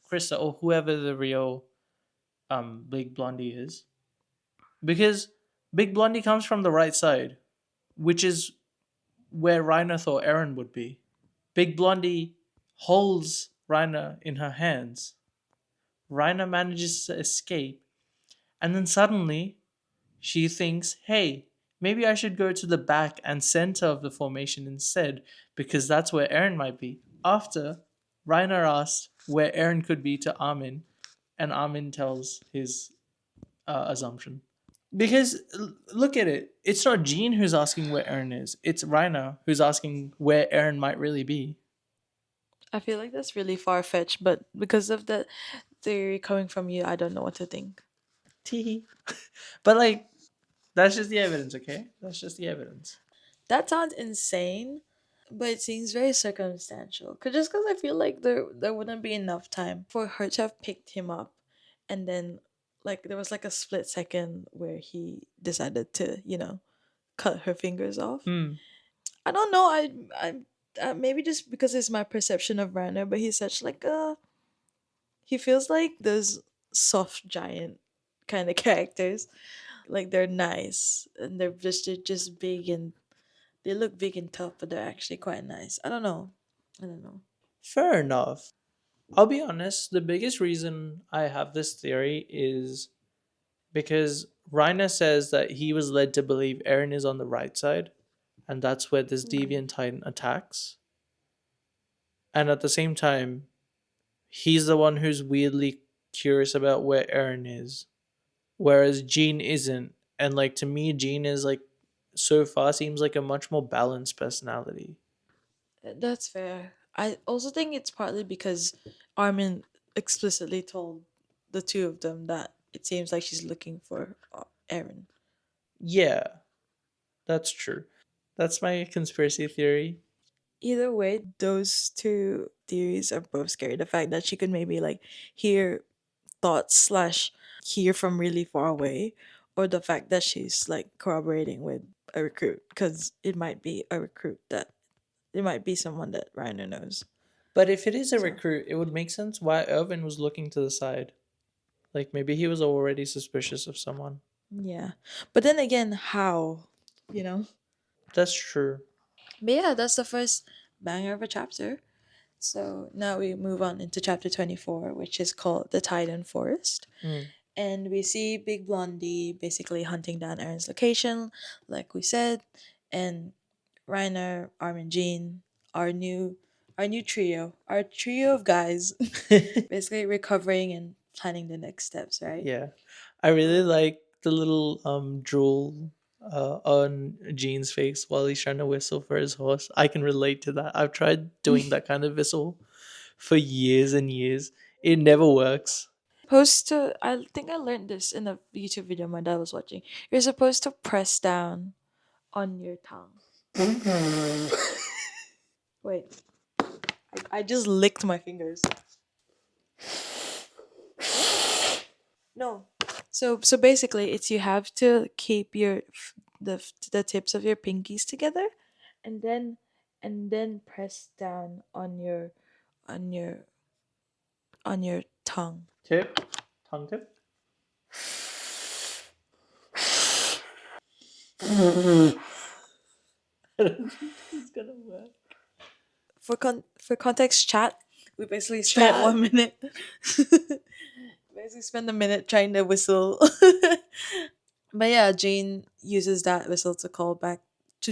Krista or whoever the real Big Blondie is? Because Big Blondie comes from the right side, which is where Reiner thought Eren would be. Big Blondie holds Reiner in her hands. Reiner manages to escape, and then suddenly she thinks, hey, maybe I should go to the back and center of the formation instead, because that's where Eren might be. After Reiner asked where Eren could be to Armin, and Armin tells his assumption. Because look at it, it's not Jean who's asking where Eren is. It's Reiner who's asking where Eren might really be. I feel like that's really far fetched, but because of the theory coming from you, I don't know what to think. Teehee. But like, that's just the evidence, okay? That's just the evidence. That sounds insane, but it seems very circumstantial. Cause just because I feel like there wouldn't be enough time for her to have picked him up, and then like there was like a split second where he decided to cut her fingers off. Hmm. I don't know. Maybe just because it's my perception of Reiner, but he's such like he feels like those soft giant kind of characters. Like they're nice and they're just big and they look big and tough, but they're actually quite nice. I don't know. I don't know. Fair enough. I'll be honest, the biggest reason I have this theory is because Reiner says that he was led to believe Eren is on the right side, and that's where this Mm. Deviant Titan attacks. And at the same time, he's the one who's weirdly curious about where Eren is, whereas Jean isn't. And like to me, Jean is like so far seems like a much more balanced personality. That's fair. I also think it's partly because Armin explicitly told the two of them that it seems like she's looking for Aaron. Yeah, that's true. That's my conspiracy theory. Either way, those two theories are both scary. The fact that she could maybe like hear thoughts slash hear from really far away, or the fact that she's like corroborating with a recruit because it might be a recruit that it might be someone that Reiner knows. But if it is a So recruit, it would make sense why Irvin was looking to the side. Like maybe he was already suspicious of someone. yeah, but then again, how you know? That's true. But yeah, that's the first banger of a chapter. So now we move on into chapter 24, which is called The Titan Forest. Mm. And we see Big Blondie basically hunting down Aaron's location, like we said, and Reiner, Armin, Jean, our new our trio of guys, basically recovering and planning the next steps, right? Yeah, I really like the little drool on Gene's face while he's trying to whistle for his horse. I can relate to that. I've tried doing that kind of whistle for years and years. It never works. supposed to. I think I learned this in a YouTube video my dad was watching. You're supposed to press down on your tongue. Wait, I just licked my fingers. No. So basically, it's you have to keep the tips of your pinkies together, and then press down on your on your tongue. Tip, tongue tip. I don't think this is gonna work. For context, chat. We basically spent Chat. 1 minute. Basically, spend a minute trying to whistle. But yeah, Jane uses that whistle to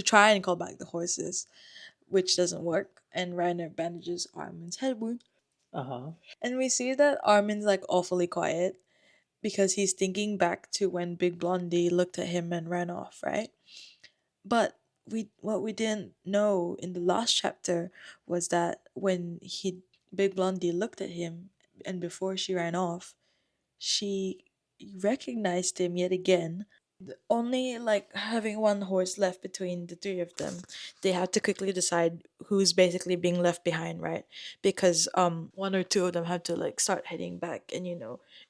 try and call back the horses, which doesn't work. And Reiner bandages Armin's head wound. Uh huh. And we see that Armin's like awfully quiet because he's thinking back to when Big Blondie looked at him and ran off, right? But what we didn't know in the last chapter was that when he Big Blondie looked at him and before she ran off, she recognized him yet again. Only like having one horse left between the three of them, they have to quickly decide who's basically being left behind, right? Because one or two of them have to like start heading back and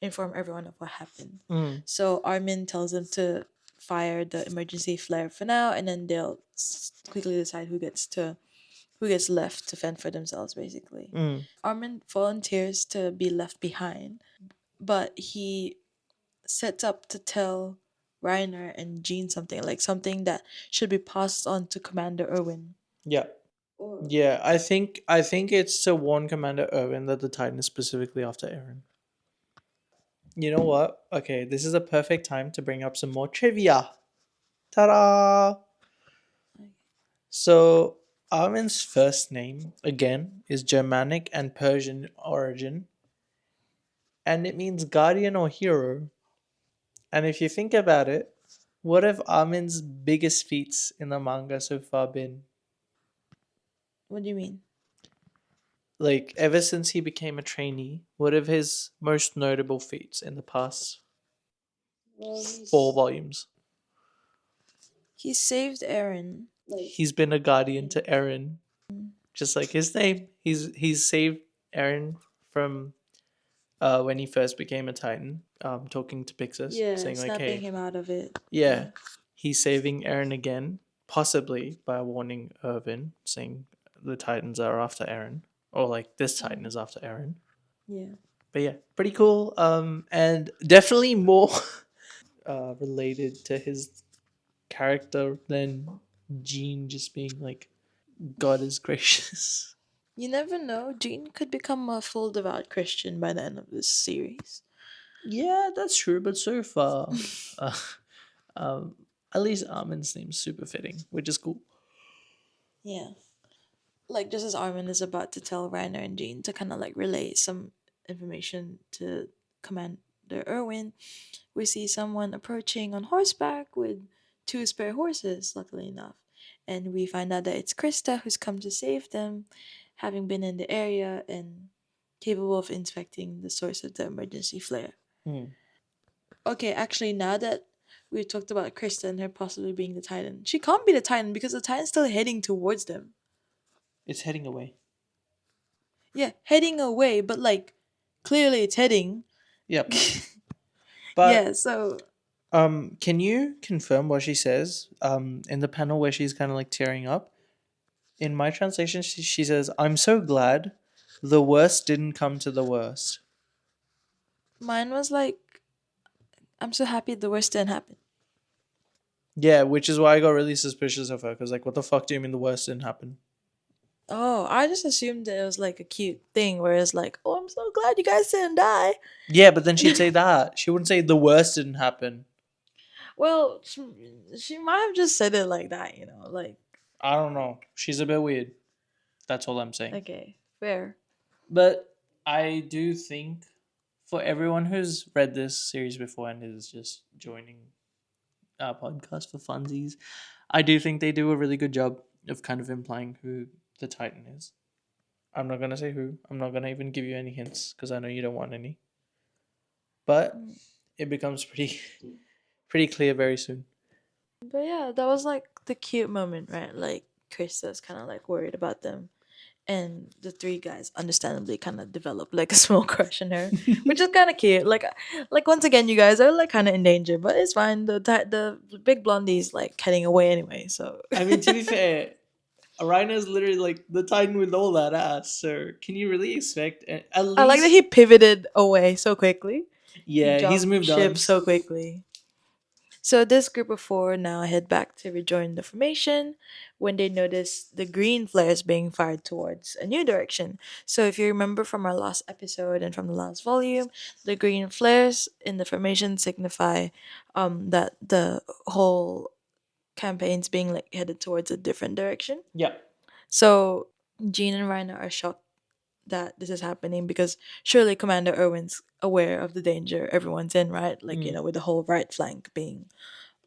inform everyone of what happened. Mm. So Armin tells them to fire the emergency flare for now, and then they'll quickly decide who gets left to fend for themselves, basically. Mm. Armin volunteers to be left behind, but he sets up to tell Reiner and Jean something that should be passed on to Commander Irwin. Yeah. Yeah, I think it's to warn Commander Irwin that the Titan is specifically after Eren. You know what? Okay, this is a perfect time to bring up some more trivia. Ta-da! So Armin's first name again is Germanic and Persian origin, and it means guardian or hero. And if you think about it, what have Armin's biggest feats in the manga so far been? What do you mean? Like, ever since he became a trainee, what have his most notable feats in the past Well, 4 volumes? he saved Eren. He's been a guardian to Eren, just like his name. He's saved Eren from when he first became a Titan, talking to Pixis, Yeah, saying like, snapping "Hey, him out of it. yeah." He's saving Eren again, possibly by warning Irvin, saying the Titans are after Eren, or like this Titan is after Eren. Yeah. But yeah, pretty cool. And definitely more related to his character than Jean just being like, God is gracious. You never know. Jean could become a full devout Christian by the end of this series. Yeah, that's true. But so far, uh, um, at least Armin's name's super fitting, which is cool. Yeah. Like just as Armin is about to tell Reiner and Jean to kind of like relay some information to Commander Irwin, we see someone approaching on horseback with two spare horses, luckily enough. And we find out that it's Krista who's come to save them, having been in the area and capable of inspecting the source of the emergency flare. Hmm. Okay, actually, now that we've talked about Krista and her possibly being the Titan, she can't be the Titan because the Titan's still heading towards them. It's heading away. Yeah, heading away, but like clearly it's heading. Yep. But yeah, so can you confirm what she says in the panel where she's kind of like tearing up? In my translation, she says, "I'm so glad the worst didn't come to the worst." mine was like, I'm so happy the worst didn't happen. Yeah, which is why I got really suspicious of her, because like, what the fuck do you mean the worst didn't happen? Oh, I just assumed that it was like a cute thing where it's like, oh, I'm so glad you guys didn't die. Yeah, but then she'd say that. She wouldn't say the worst didn't happen. Well, she might have just said it like that, like. I don't know. She's a bit weird. That's all I'm saying. Okay, fair. But I do think for everyone who's read this series before and is just joining our podcast for funsies, I do think they do a really good job of kind of implying who the Titan is. I'm not going to say who. I'm not going to even give you any hints because I know you don't want any. but Mm. it becomes pretty pretty clear very soon. But yeah, that was like the cute moment, right? Like Krista's kind of like worried about them, and the three guys understandably kind of develop like a small crush on her, which is kind of cute. Like once again, you guys are like kind of in danger, but it's fine. The big blondie's like heading away anyway, so I mean, to be fair, Reiner is literally like the Titan with all that ass. So can you really expect at I like that least? he pivoted away so quickly. He Yeah, he's jumped moved on. ship so quickly. So this group of four now head back to rejoin the formation when they notice the green flares being fired towards a new direction. So if you remember from our last episode and from the last volume, the green flares in the formation signify that the whole campaign's being like headed towards a different direction. Yeah. So Jean and Reiner are shocked that this is happening because surely Commander Irwin's aware of the danger everyone's in, right? Like, Mm. with the whole right flank being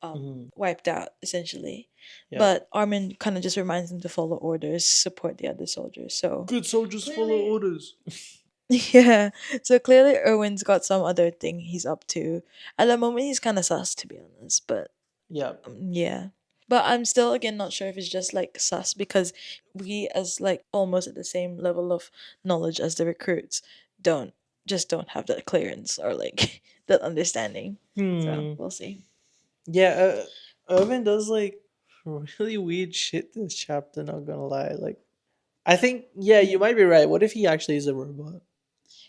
Mm. wiped out, essentially. Yeah. But Armin kind of just reminds them to follow orders, support the other soldiers. So, Good soldiers follow orders. yeah. So clearly Irwin's got some other thing he's up to. At the moment, he's kind of sus, to be honest. But Yeah. yeah. But I'm still again not sure if it's just like sus because we as like almost at the same level of knowledge as the recruits don't don't have that clearance or like that understanding. So Hmm. we'll see. Yeah. Irvin does like really weird shit this chapter. Not gonna lie. Like, I think yeah, you Yeah. might be right. What if he actually is a robot?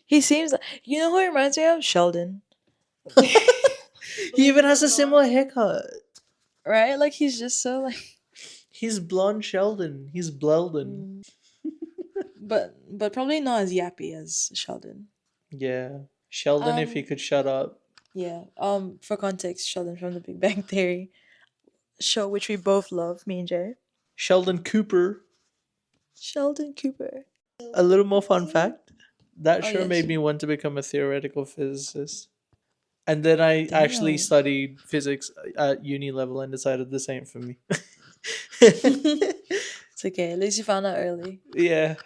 He seems who he reminds me of? Sheldon. He even has a similar haircut. Right? Like he's just so like He's blonde Sheldon. He's Bleldon. mm, but probably not as yappy as Sheldon. Yeah. Sheldon, if he Um could shut up. yeah. For context, Sheldon from the Big Bang Theory show which we both love, me and Jay. Sheldon Cooper. Sheldon Cooper. A little more fun fact. That Oh sure yes. made me want to become a theoretical physicist. And then I actually Damn. studied physics at uni level and decided this ain't for me. It's okay. At least you found out early. Yeah.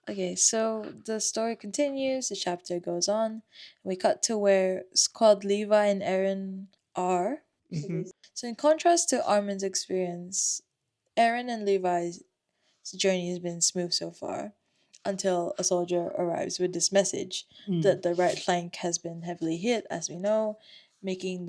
Okay, so the story continues, the chapter goes on. We cut to where Squad Levi and Aaron are. Mhm. So, in contrast to Armin's experience, Aaron and Levi's journey has been smooth so far until a soldier arrives with this message Mm. that the right flank has been heavily hit, as we know, making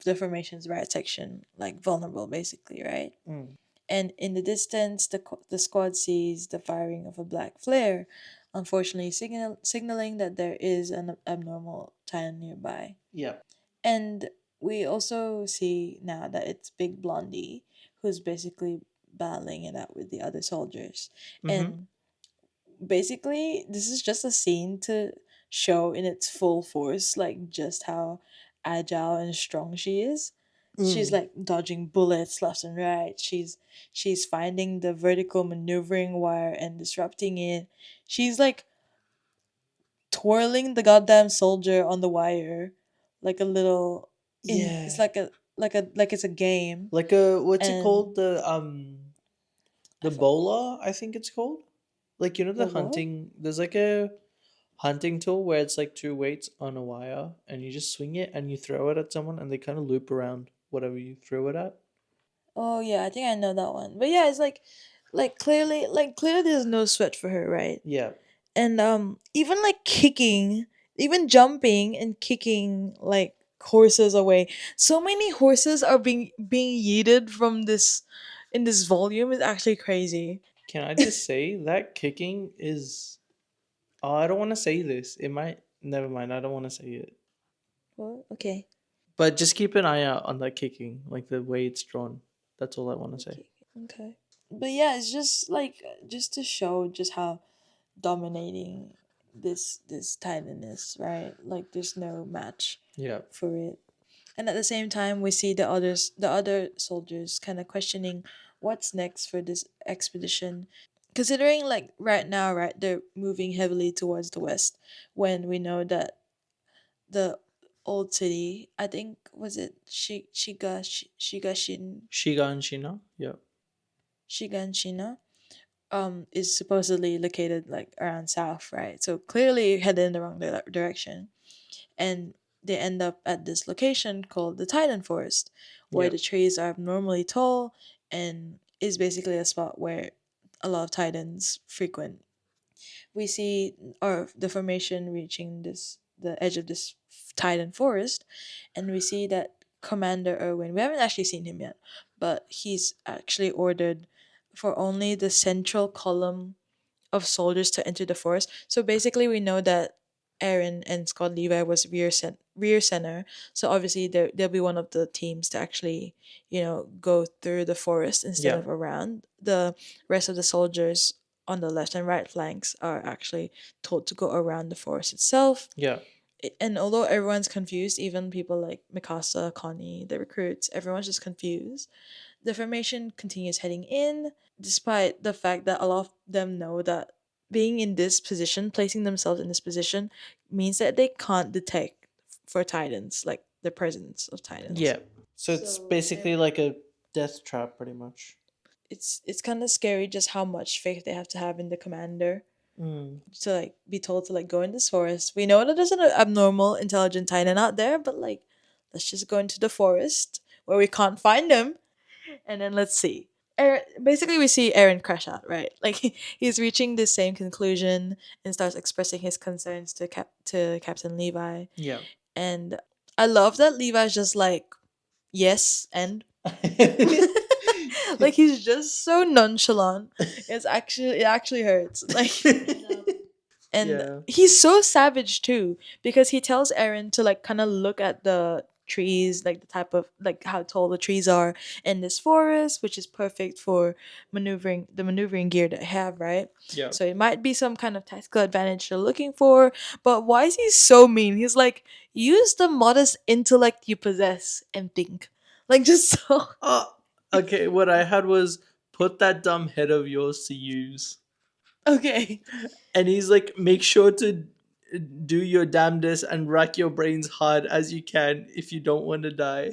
the formation's right section like vulnerable, basically, right? Mm. And in the distance, the squad sees the firing of a black flare, unfortunately signaling that there is an abnormal titan nearby. Yeah. And we also see now that it's Big Blondie who's basically battling it out with the other soldiers. Mm-hmm. And basically, this is just a scene to show in its full force, like just how agile and strong she is. She's Mm. like dodging bullets left and right. She's finding the vertical maneuvering wire and disrupting it. She's like twirling the goddamn soldier on the wire like a little in it's Yeah. like it's a game. Like a what's it And called? I The forgot bola, I think it's called. Like the the what? hunting there's like a hunting tool where it's like two weights on a wire and you just swing it and you throw it at someone and they kind of loop around whatever you throw it at. Oh yeah, I think I know that one. But yeah, it's like clearly there's no sweat for her, right? Yeah. And even like kicking, even jumping and kicking like horses away. So many horses are being yeeted from this in this volume is actually crazy. Can I just say that kicking is oh, I don't want to say this. It might never mind. I don't want to say it. Well, okay. But just keep an eye out on that kicking, like the way it's drawn. That's all I want to say. Okay. Okay. But yeah, it's just like just to show just how dominating this titan is, right? Like there's no match Yeah. for it. And at the same time we see the other soldiers kind of questioning what's next for this expedition. Considering like right now, right, they're moving heavily towards the west when we know that the old city, I think was it Shiga and Shina. Yeah. Shiganshina is supposedly located like around south, right? So clearly headed in the wrong direction. And they end up at this location called the Titan Forest, where Yep. the trees are abnormally tall and is basically a spot where a lot of Titans frequent. We see our the formation reaching this the edge of this Titan Forest, and we see that Commander Irwin. We haven't actually seen him yet, but he's actually ordered for only the central column of soldiers to enter the forest. So basically, we know that Aaron and Scott Levi was rear center. So obviously, they'll be one of the teams to actually go through the forest instead of Yep. around. The rest of the soldiers on the left and right flanks are actually told to go around the forest itself. Yeah. And although everyone's confused, even people like Mikasa, Connie, the recruits, everyone's just confused. The formation continues heading in, despite the fact that a lot of them know that being in this position, placing themselves in this position, means that they can't detect for Titans, like the presence of Titans. Yeah. So it's So basically like a death trap, pretty much. it's kind of scary just how much faith they have to have in the commander Mm. to like be told to like go in this forest. We know that there's an abnormal intelligent Titan out there, but like let's just go into the forest where we can't find them, and then let's see. Basically, we see Aaron crash out, right? Like he's reaching the same conclusion and starts expressing his concerns to Captain Levi. Yeah. And I love that Levi's just like, yes, and like he's just so nonchalant. It actually hurts. Like, and Yeah. he's so savage too because he tells Aaron to like kind of look at the trees, like the type of like how tall the trees are in this forest, which is perfect for maneuvering gear that I have, right? Yeah. So it might be some kind of tactical advantage you're looking for. But why is he so mean? He's like, use the modest intellect you possess and think. Like just so Oh, okay. What I had was put that dumb head of yours to use. okay. And he's like, make sure to do your damnedest and rack your brains hard as you can if you don't want to die.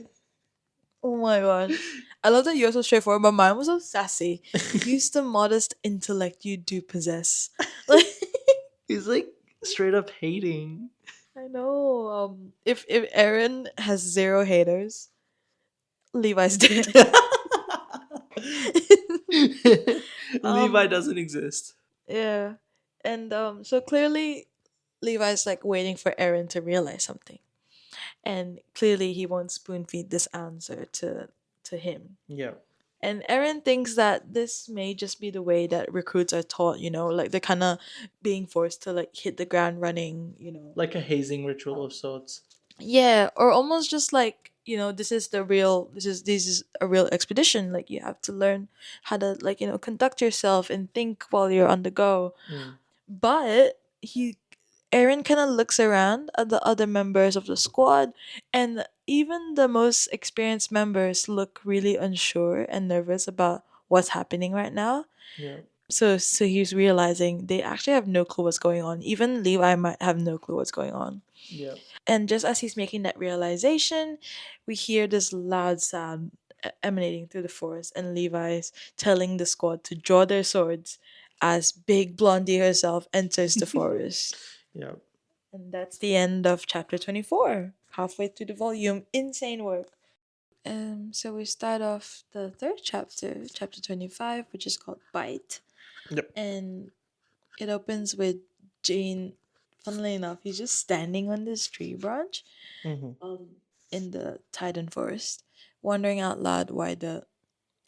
Oh my gosh. I love that you're so straightforward, but mine was so sassy. Use the modest intellect you do possess. Like He's like straight up hating. I know. If Aaron has zero haters, Levi's dead. Levi um doesn't exist. yeah. And so clearly Levi's like waiting for Aaron to realize something. And clearly he won't spoon feed this answer to him. Yeah. And Aaron thinks that this may just be the way that recruits are taught, like they're kind of being forced to like hit the ground running. Like a hazing ritual of sorts. Yeah, or almost just like, this is a real expedition. Like you have to learn how to like, conduct yourself and think while you're on the go. Mm. But Aaron kind of looks around at the other members of the squad, and even the most experienced members look really unsure and nervous about what's happening right now. Yeah. So he's realizing they actually have no clue what's going on. Even Levi might have no clue what's going on. Yeah. And just as he's making that realization, we hear this loud sound emanating through the forest, and Levi's telling the squad to draw their swords as Big Blondie herself enters the forest. Yeah. And that's the end of chapter 24. Halfway through the volume. Insane work. So we start off the third chapter, chapter 25, which is called Bite. Yep. And it opens with Jane, funnily enough, he's just standing on this tree branch in the Titan Forest, wondering out loud why the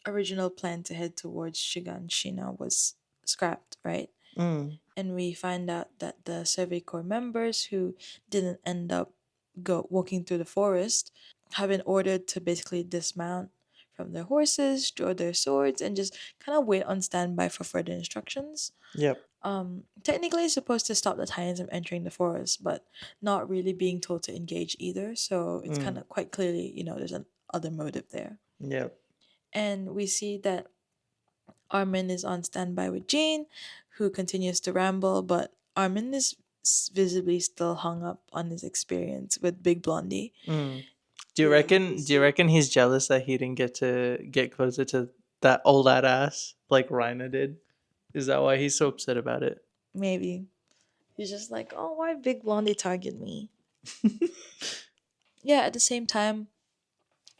original plan to head towards Shiganshina was scrapped, right? Mm. And we find out that the Survey Corps members who didn't end up walking through the forest have been ordered to basically dismount from their horses, draw their swords, and just kind of wait on standby for further instructions. Yep. Technically it's supposed to stop the Titans from entering the forest, but not really being told to engage either. So it's kind of quite clearly, there's an other motive there. Yep. And we see that Armin is on standby with Jane, who continues to ramble, but Armin is visibly still hung up on his experience with Big Blondie. Mm. Do you Yeah, reckon? he's- Do you reckon he's jealous that he didn't get to get closer to that old ass like Reiner did? Is that why he's so upset about it? Maybe. He's just like, oh, why Big Blondie target me? yeah, at the same time,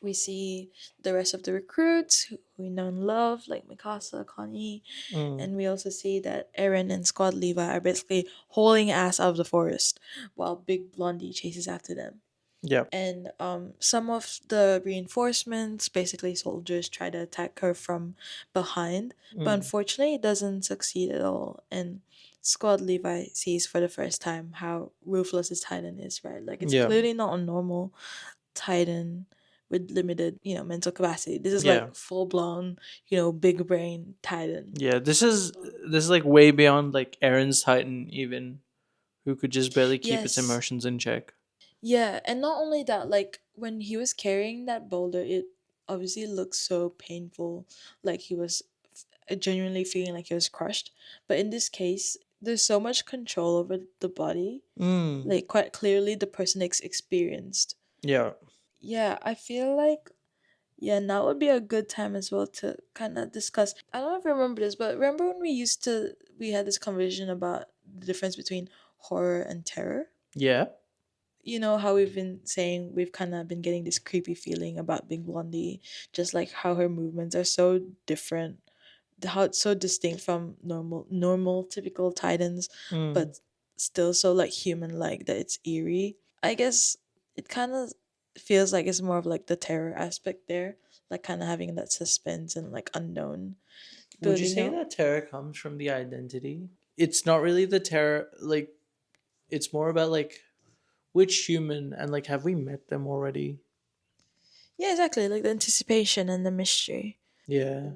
we see the rest of the recruits who we know and love, like Mikasa, Connie, Mm. and we also see that Eren and Squad Levi are basically hauling ass out of the forest while Big Blondie chases after them. Yeah. And some of the reinforcements, basically soldiers, try to attack her from behind, but Mm. unfortunately, it doesn't succeed at all. And Squad Levi sees for the first time how ruthless his Titan is, right? Like, it's Yeah. clearly not a normal Titan with limited, mental capacity. This is Yeah. like full blown, big brain Titan. Yeah. This is like way beyond like Aaron's Titan even, who could just barely keep its Yes. emotions in check. Yeah, and not only that, like when he was carrying that boulder, it obviously looked so painful, like he was genuinely feeling like he was crushed. But in this case, there's so much control over the body, Mm. like quite clearly the person experienced. Yeah. Yeah, I feel like yeah, now would be a good time as well to kind of discuss. I don't know if you remember this, but remember when we had this conversation about the difference between horror and terror? Yeah. You know how we've been saying we've kind of been getting this creepy feeling about Big Blondie, just like how her movements are so different, how it's so distinct from normal typical Titans, Mm. but still so like human like that it's eerie. I guess it kind of feels like it's more of like the terror aspect there, like kind of having that suspense and like unknown Would you building say up. that terror comes from the identity? It's not really the terror, like, it's more about like which human and like have we met them already? Yeah, exactly, like the anticipation and the mystery, Yeah.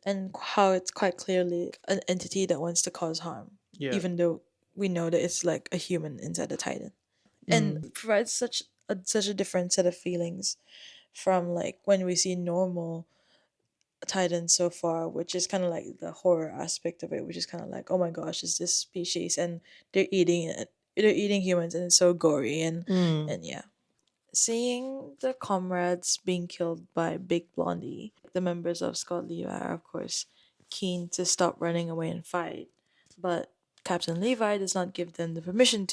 and how it's quite clearly an entity that wants to cause harm, Yeah. even though we know that it's like a human inside the Titan, and Mm. provides such a different set of feelings from like when we see normal Titans so far, which is kind of like the horror aspect of it, which is kind of like, oh my gosh, is this species and they're eating it, they're eating humans, and it's so gory, Mm. and yeah, seeing the comrades being killed by Big Blondie, the members of Scott Levi are, of course, keen to stop running away and fight. But Captain Levi does not give them the permission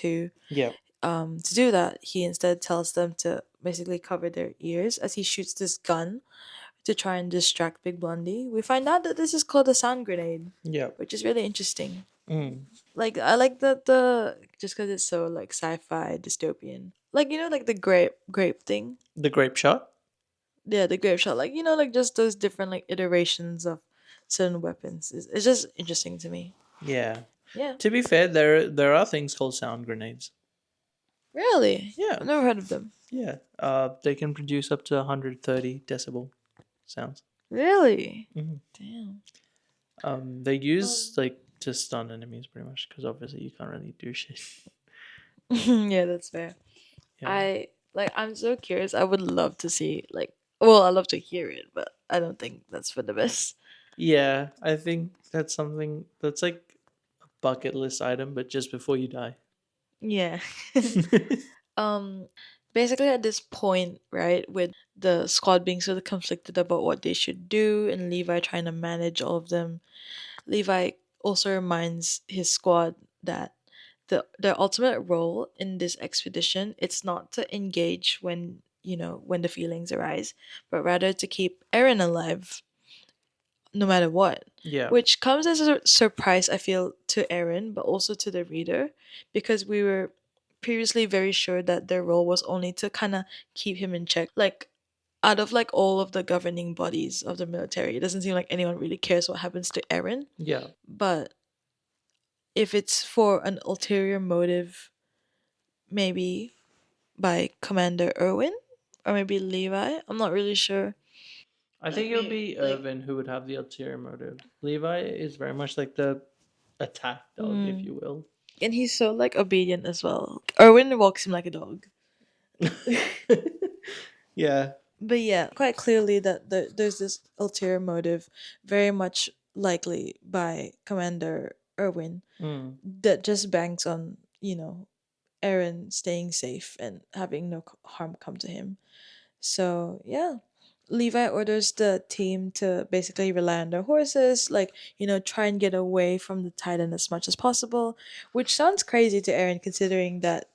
Yeah. to do that. He instead tells them to basically cover their ears as he shoots this gun to try and distract Big Blondie. We find out that this is called a sound grenade, Yeah. which is really interesting. Mm. Like I like that the just because it's so like sci-fi dystopian. Like like the grape thing. The grape shot? Yeah, the grape shot. Like like just those different like iterations of certain weapons. It's just interesting to me. Yeah. Yeah. To be fair, there are things called sound grenades. Really? Yeah. I've never heard of them. Yeah. They can produce up to 130 decibel sounds. Really? Mhm. Damn. They use like to stun enemies pretty much because obviously you can't really do shit. Yeah, that's fair. Yeah. I'm so curious. I would love to see like well, I love to hear it, but I don't think that's for the best. Yeah, I think that's something that's like a bucket list item, but just before you die. Yeah. um Basically at this point, right, with the squad being sort of conflicted about what they should do and Levi trying to manage all of them, Levi also reminds his squad that their ultimate role in this expedition it's not to engage when when the feelings arise, but rather to keep Eren alive no matter what. Yeah. Which comes as a surprise, I feel, to Eren, but also to the reader, because we were previously very sure that their role was only to kind of keep him in check. Like, out of like all of the governing bodies of the military, it doesn't seem like anyone really cares what happens to Eren. Yeah. But if it's for an ulterior motive, maybe by Commander Erwin or maybe Levi, I'm not really sure. I think it would be Irvin who would have the ulterior motive. Levi is very much like the attack dog, if Mm. you will. And he's so like obedient as well. Erwin walks him like a dog. Yeah. But yeah, quite clearly that there's this ulterior motive, very much likely by Commander Erwin, Mm. that just banks on Eren staying safe and having no harm come to him. So yeah, Levi orders the team to basically rely on their horses, like try and get away from the Titan as much as possible, which sounds crazy to Eren considering that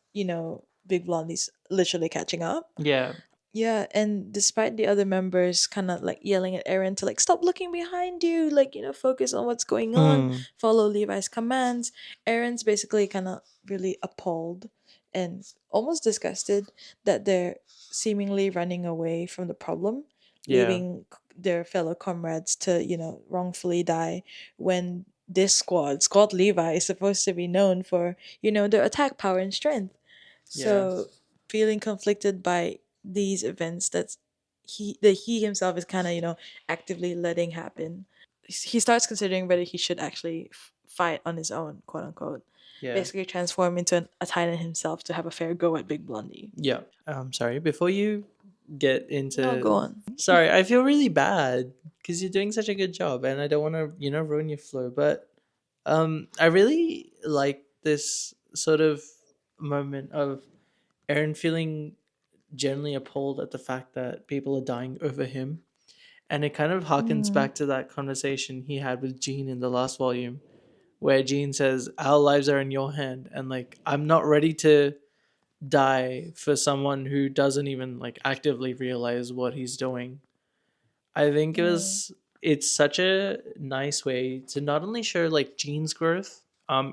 Big Blondie's literally catching up. Yeah. Yeah, and despite the other members kind of like yelling at Aaron to like stop looking behind you, like focus on what's going on, Mm, follow Levi's commands, Aaron's basically kind of really appalled and almost disgusted that they're seemingly running away from the problem, yeah. leaving their fellow comrades to, wrongfully die when this squad Levi, is supposed to be known for, their attack power and strength. Yeah. So feeling conflicted by these events that he himself is kind of actively letting happen, he starts considering whether he should actually fight on his own, quote unquote, Yeah. basically transform into a titan himself to have a fair go at Big Blondie. Yeah. Sorry, before you get No, go into. on. Sorry, I feel really bad because you're doing such a good job and I don't want to, ruin your flow. But I really like this sort of moment of Aaron feeling generally appalled at the fact that people are dying over him. And it kind of harkens Mm, back to that conversation he had with Jean in the last volume, where Jean says, "Our lives are in your hand." And like, I'm not ready to die for someone who doesn't even like actively realize what he's doing. I think mm, it's such a nice way to not only show like Jean's growth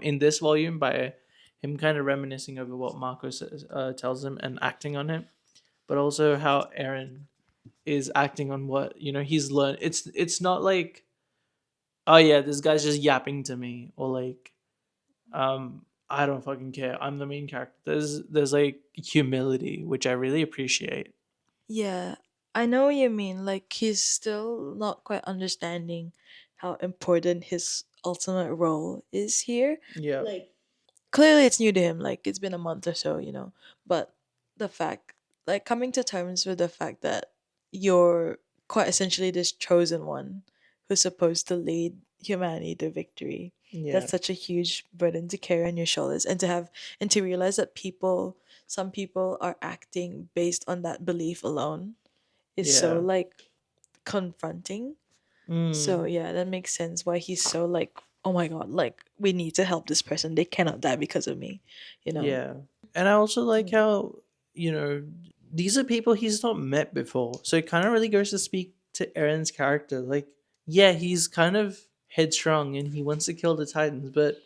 in this volume by him kind of reminiscing over what Marco says, tells him and acting on it, but also how Aaron is acting on what he's learned. It's not like, oh yeah, this guy's just yapping to me, or like, I don't fucking care, I'm the main character. There's like humility, which I really appreciate. yeah, I know what you mean. Like he's still not quite understanding how important his ultimate role is here. Yeah. Like clearly it's new to him, like it's been a month or so, but the fact, like coming to terms with the fact that you're quite essentially this chosen one who's supposed to lead humanity to victory, Yeah. that's such a huge burden to carry on your shoulders, and to realize that some people are acting based on that belief alone is so Yeah. like confronting. So Mm, yeah, that makes sense why he's so like, oh my god, like we need to help this person. They cannot die because of me, you know. yeah. And I also like Mm. how, you know, these are people he's not met before. So it kind of really goes to speak to Aaron's character. Like, yeah, he's kind of headstrong and he wants to kill the Titans, but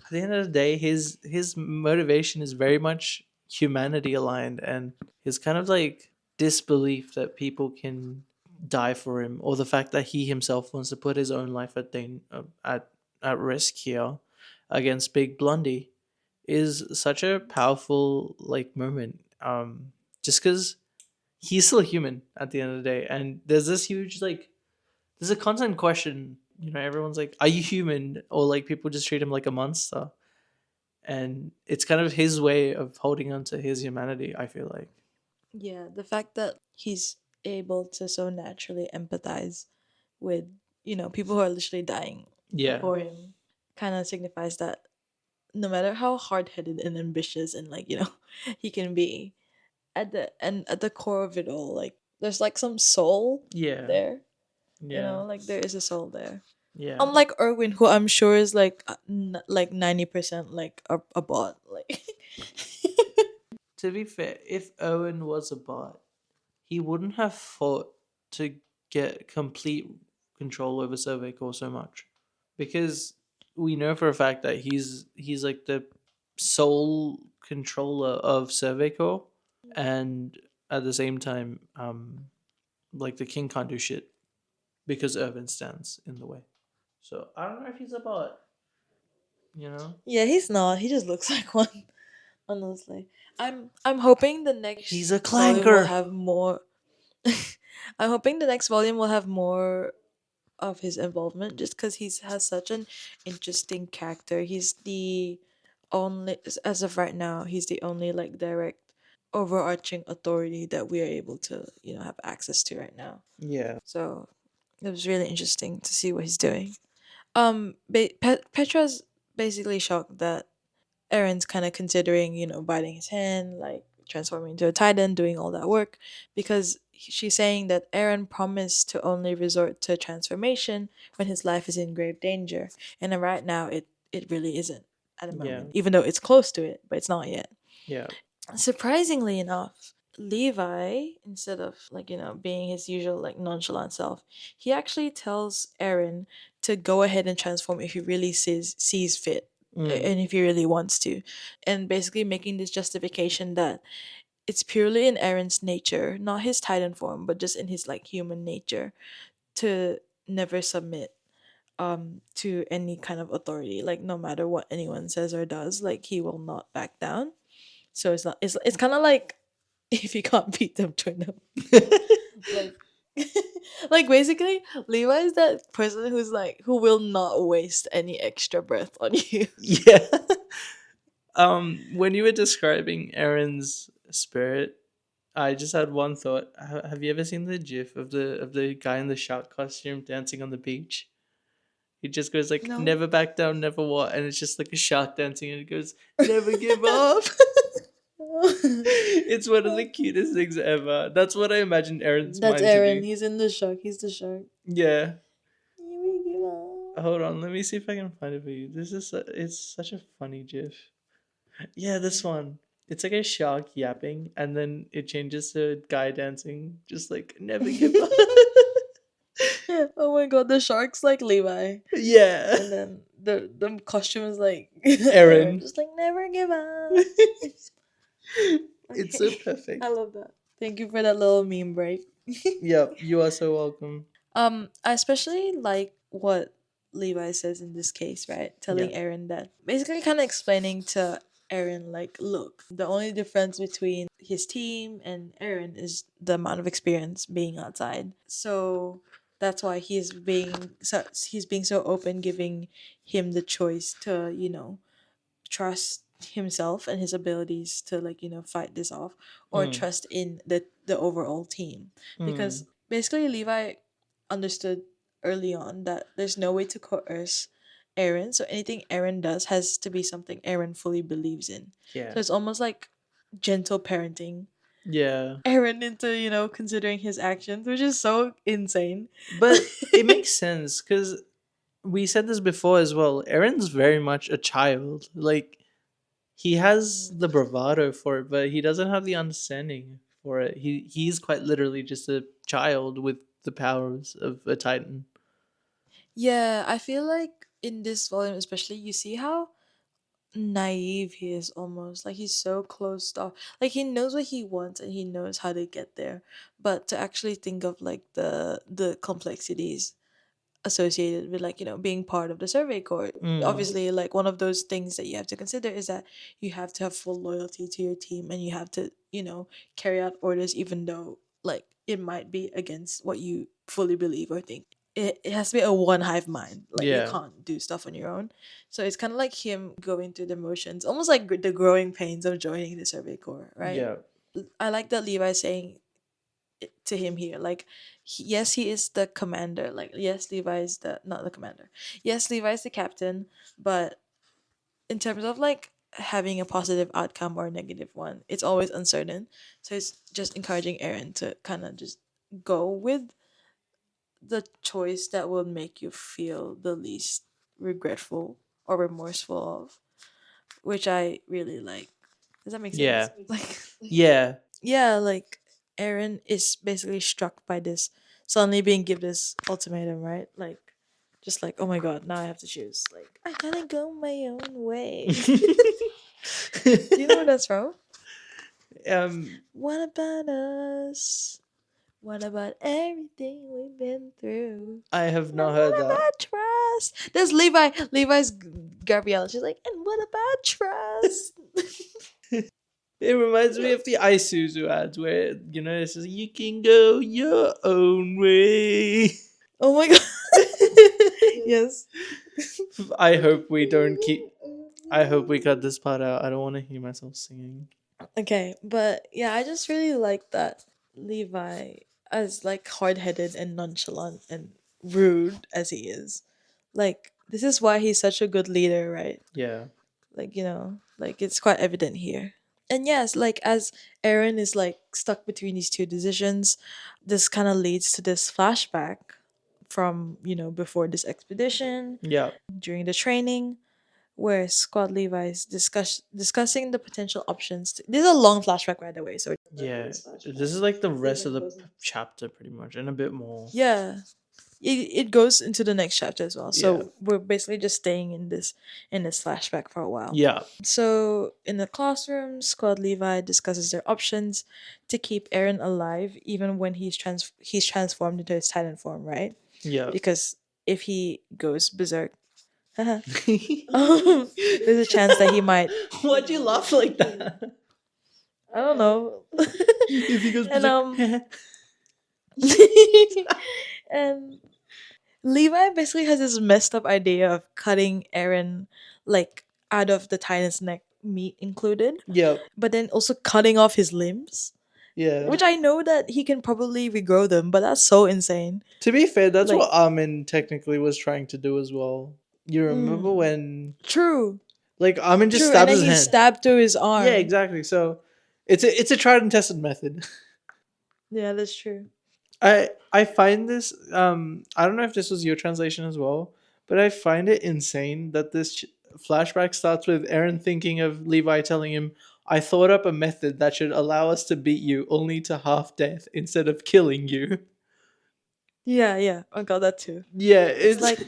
at the end of the day, his motivation is very much humanity aligned, and his kind of like disbelief that people can die for him, or the fact that he himself wants to put his own life at risk here against Big Blondie is such a powerful like moment. Just because he's still human at the end of the day, and there's this huge like there's a constant question. Everyone's like, "Are you human?" Or like people just treat him like a monster, and it's kind of his way of holding on to his humanity, I feel like. Yeah, the fact that he's able to so naturally empathize with, people who are literally dying Yeah. for him kind of signifies that no matter how hard-headed and ambitious and like, he can be, at the core of it all, like there's like some soul Yeah. there, Yeah. like there is a soul there. Yeah. Unlike Erwin, who I'm sure is like like 90% like a bot. Like To be fair, if Owen was a bot, he wouldn't have fought to get complete control over Cervical so much. Because we know for a fact that he's like the sole controller of Cervical, and at the same time, like the king can't do shit because Irvin stands in the way. So I don't know if he's a bot, you know? yeah, he's not. He just looks like one. Honestly, I'm hoping the He's next a volume will clanker. have more. I'm hoping the next volume will have more of his involvement, just because he has such an interesting character. He's the only, as of right now, he's the only like direct overarching authority that we are able to have access to right now. Yeah. So it was really interesting to see what he's doing. Petra's basically shocked that Aaron's kind of considering, biting his hand, like transforming into a titan, doing all that work, because she's saying that Aaron promised to only resort to transformation when his life is in grave danger, and then right now it really isn't at the Yeah. moment, even though it's close to it, but it's not yet. Yeah. Surprisingly enough, Levi, instead of like, being his usual like nonchalant self, he actually tells Aaron to go ahead and transform if he really sees fit, Mm. and if he really wants to. And basically making this justification that it's purely in Aaron's nature, not his Titan form, but just in his like human nature, to never submit to any kind of authority. Like no matter what anyone says or does, like he will not back down. So it's not it's kind of like if you can't beat them, join them. Like like basically Levi is that person who's like who will not waste any extra breath on you. Yeah. When you were describing Aaron's spirit, I just had one thought. Have you ever seen the GIF of the guy in the shark costume dancing on the beach? He just goes like, No. "Never back down, never what," and it's just like a shark dancing, and it goes, "Never give up." It's one of the cutest things ever. That's what I imagined Aaron's That's mind to Aaron. be. He's in the shark. He's the shark. Yeah. You give up. Hold on, let me see if I can find it for you. It's such a funny GIF. Yeah, this one. It's like a shark yapping, and then it changes to a guy dancing, just like never give up. Oh my god, the shark's like Levi. Yeah, And then the costume is like Aaron, Aaron. just like never give up. It's so Okay. I perfect. love that. Thank you for that little meme break. Yep, you are so welcome. I especially like what Levi says in this case, right? Yeah. Telling Aaron that basically kind of explaining to Aaron like, look, the only difference between his team and Aaron is the amount of experience being outside. So that's why he's being so open, giving him the choice to, trust himself and his abilities to like, fight this off, or Mm, trust in the overall team. Because mm, basically Levi understood early on that there's no way to coerce Aaron, so anything Aaron does has to be something Aaron fully believes in. yeah. So it's almost like gentle parenting Yeah. Aaron into, considering his actions, which is so insane. But it makes sense because we said this before as well. Aaron's very much a child. Like, he has the bravado for it, but he doesn't have the understanding for it. He's quite literally just a child with the powers of a titan. Yeah, I feel like in this volume especially, you see how naive he is almost. Like he's so closed off. Like he knows what he wants and he knows how to get there. But to actually think of like the complexities associated with like, being part of the survey corps. Mm, Obviously, like one of those things that you have to consider is that you have to have full loyalty to your team, and you have to, carry out orders even though like it might be against what you fully believe or think. It has to be a one hive mind. Like you yeah, can't do stuff on your own. So it's kind of like him going through the motions, almost like the growing pains of joining the survey corps, right? yeah. I like that Levi saying to him here, like yes, he is the commander, like yes, Levi is the not the commander, yes, Levi is the captain, but in terms of like having a positive outcome or a negative one, it's always uncertain. So it's just encouraging Aaron to kind of just go with the choice that will make you feel the least regretful or remorseful of, which I really like. Does that make sense? Yeah. Like Yeah. yeah, like Aaron is basically struck by this suddenly being given this ultimatum, right? Like just like, oh my god, now I have to choose. Like I gotta go my own way. Do you know where that's from? um What about us? What about everything we've been through? I have And not heard what that. about trust? There's Levi. Levi's Gabrielle. She's like, and what about trust? It reminds me of the Isuzu ads where, it says, you can go your own way. Oh my god. Yes. I hope we don't keep. I hope we cut this part out. I don't want to hear myself singing. Okay, but yeah, I just really like that Levi, as like hard headed and nonchalant and rude as he is. Like, this is why he's such a good leader, right? Yeah. Like, like it's quite evident here. And yes, like as Aaron is like stuck between these two decisions, this kind of leads to this flashback from, before this expedition, Yeah. during the training, where Squad Levi is discussing the potential options. This is a long flashback, by the way. So Yeah, this is like the rest of the chapter, pretty much, and a bit more. yeah, it goes into the next chapter as well. Yeah. So we're basically just staying in this flashback for a while. Yeah. So in the classroom, Squad Levi discusses their options to keep Aaron alive even when he's transformed into his Titan form, right? Yeah. Because if he goes berserk, there's There's a chance that he might. Why'd you laugh like that? I don't know. If he goes and berserk. and Levi basically has this messed up idea of cutting Aaron like out of the Titan's neck, meat included, Yep. but then also cutting off his limbs. Yeah. Which I know that he can probably regrow them, but that's so insane. To be fair, that's Like, what Armin technically was trying to do as well. You remember mm, when, true, like, Armin just true, and stabs then his he hand. stabbed through his arm. Yeah, exactly. So it's a tried and tested method. Yeah, that's true. I find this I don't know if this was your translation as well, but I find it insane that this flashback starts with Aaron thinking of Levi telling him, "I thought up a method that should allow us to beat you only to half death instead of killing you." Yeah, yeah, I got that too. Yeah, It's like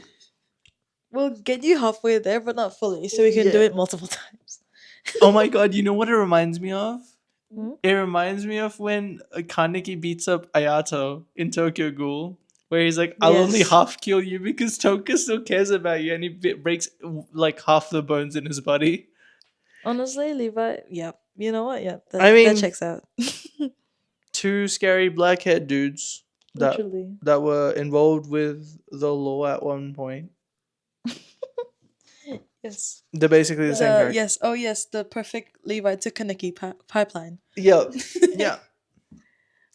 we'll get you halfway there, but not fully, so we can do Yeah. it multiple times. Oh my god, you know what it reminds me of? Hmm? It reminds me of when Kaneki beats up Ayato in Tokyo Ghoul, where he's like, "I'll only Yes. half kill you because Toka still cares about you," and he breaks like half the bones in his body. Honestly, Levi, yeah, you know what? Yeah, I that mean, checks out. two scary black-haired dudes Literally. that were involved with the law at one point. Yes. They're basically the same character. Yes. Oh, yes. The perfect Levi to Kaneki pipeline. Yeah, yeah.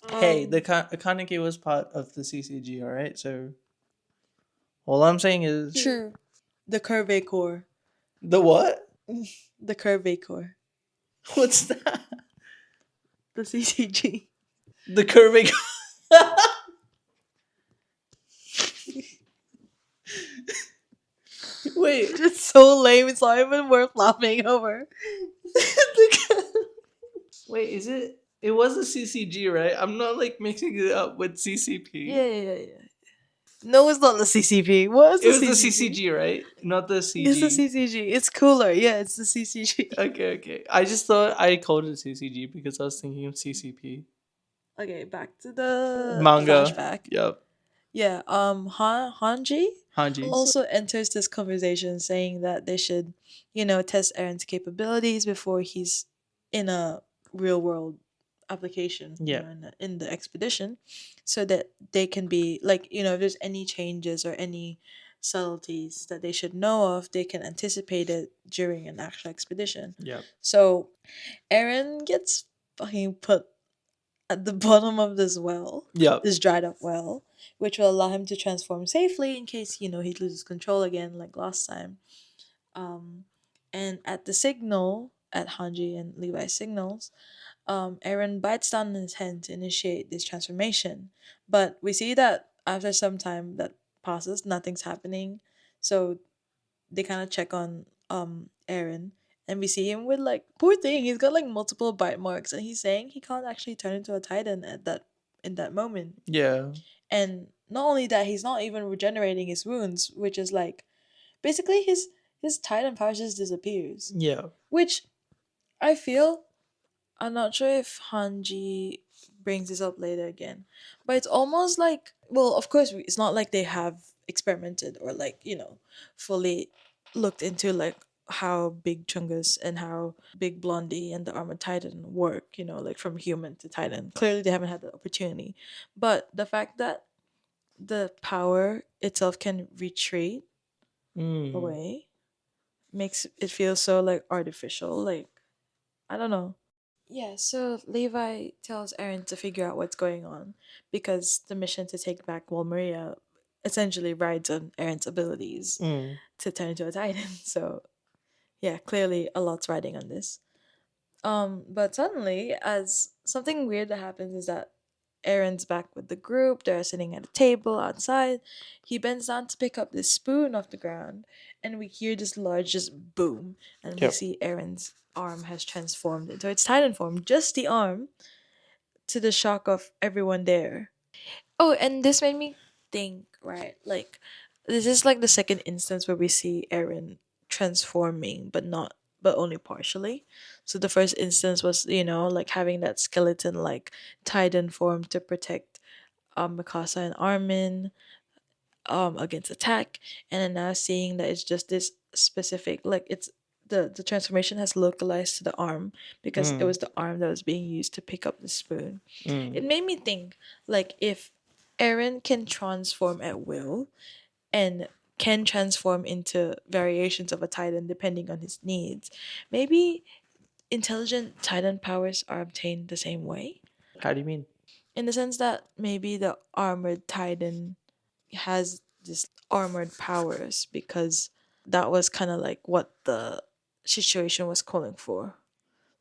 Hey, Um, the Kaneki was part of the CCG, all right. So all I'm saying is True. The Curve Core. the what? The Curve Core. What's that? The CCG. The curving. Wait. It's so lame. It's not even worth laughing over. Wait, is it? It was a CCG, right? I'm not like mixing it up with CCP. Yeah. No, it's not the CCP. What is It the was the CCG? CCG, right? Not the CG. It's the CCG. It's cooler. Yeah, it's the CCG. Okay. I just thought I called it CCG because I was thinking of CCP. Okay, back to the Manga. flashback. Yep. Yeah, Hanji Hanji. also enters this conversation saying that they should, test Aaron's capabilities before he's in a real world application, Yeah. in the expedition, so that they can be like, if there's any changes or any subtleties that they should know of, they can anticipate it during an actual expedition. Yep. So Aaron gets fucking put at the bottom of this well, Yep. this dried up well, which will allow him to transform safely in case he loses control again like last time. And at the signal, at Hanji and Levi's signals, Aaron bites down on his hand to initiate this transformation. But we see that after some time that passes, nothing's happening. So they kind of check on Aaron, and we see him with like, poor thing, he's got like multiple bite marks, and he's saying he can't actually turn into a titan in that moment. Yeah. And not only that, he's not even regenerating his wounds, which is like basically his titan power just disappears. Yeah. Which I feel, I'm not sure if Hanji brings this up later again, but it's almost like, well, of course, it's not like they have experimented or like, fully looked into like how big Chungus and how big Blondie and the Armored Titan work, like from human to Titan. Clearly, they haven't had the opportunity. But the fact that the power itself can retreat away makes it feel so like artificial. Like, I don't know. Yeah, so Levi tells Aaron to figure out what's going on because the mission to take back Walmaria essentially rides on Aaron's abilities to turn into a titan. So, yeah, clearly a lot's riding on this. But suddenly, as something weird that happens is that Aaron's back with the group. They're sitting at a table outside. He bends down to pick up this spoon off the ground, and we hear this large just boom, and we Yep. see Aaron's arm has transformed into its Titan form, just the arm, to the shock of everyone there. Oh, and this made me think, right? Like, this is like the second instance where we see Eren transforming, but only partially. So the first instance was, like having that skeleton like Titan form to protect Mikasa and Armin against attack, and then now seeing that it's just this specific, like it's the transformation has localized to the arm because it Mm. was the arm that was being used to pick up the spoon. It Mm. made me think, like, if Eren can transform at will and can transform into variations of a Titan depending on his needs, maybe intelligent Titan powers are obtained the same way. How do you mean? In the sense that maybe the armored Titan has this armored powers because that was kind of like what the situation was calling for.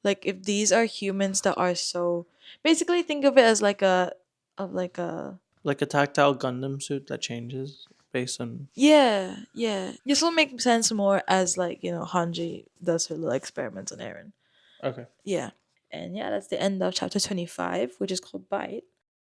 Like if these are humans that are so, basically think of it as like a of like a Like a tactile Gundam suit that changes based on. yeah. This will make sense more as like, Hanji does her little experiments on Eren. Okay. Yeah. And yeah, that's the end of chapter 25, which is called Bite.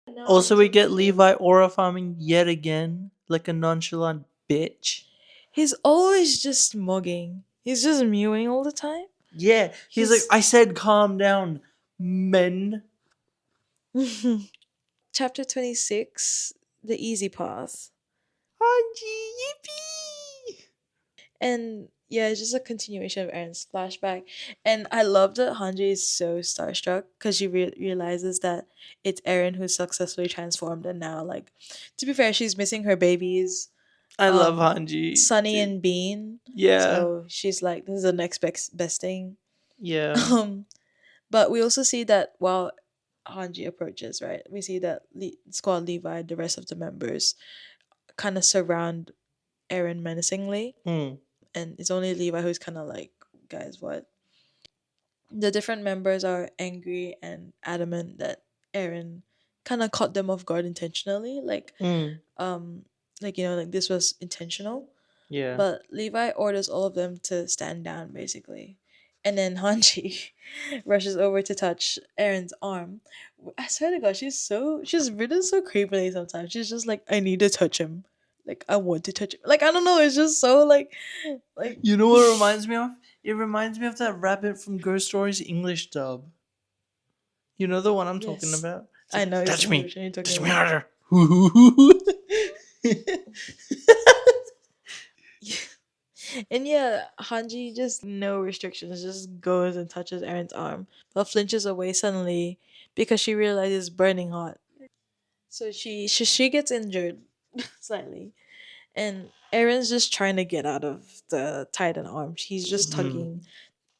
Now on Also, we to get the Levi aura farming yet again, like a nonchalant bitch. He's always just mugging. He's just mewing all the time. Yeah, he's like, He's I said, calm down, men. chapter 26, The Easy Path. Hanji, yippee! And yeah, it's just a continuation of Aaron's flashback. And I love that Hanji is so starstruck because she realizes that it's Aaron who's successfully transformed. And now, like, to be fair, she's missing her babies, I love um, Hanji. Sunny and Bean. Yeah, So she's like, this is the next best thing. yeah. Um, but we also see that while Hanji approaches, right, we see that Squad Levi, the rest of the members, kind of surround Aaron menacingly. Mm. And it's only Levi who's kind of like, guys, what? The different members are angry and adamant that Aaron kind of caught them off guard intentionally, Mm. um, like this was intentional. Yeah. But Levi orders all of them to stand down, basically, and then Hanji rushes over to touch Aaron's arm. I swear to God, she's written so creepily sometimes. She's just like, I need to touch him. Like I want to touch him. Like I don't know. It's just so like. You know what it reminds me of? It reminds me of that rabbit from Ghost Stories English dub. You know the one I'm talking Yes, about? It's I like, know touch exactly me. what you're talking Touch me about. harder. And yeah, Hanji just no restrictions, just goes and touches Aaron's arm, but flinches away suddenly because she realizes it's burning hot. So she gets injured slightly, and Aaron's just trying to get out of the Titan arm. He's just Mm. tugging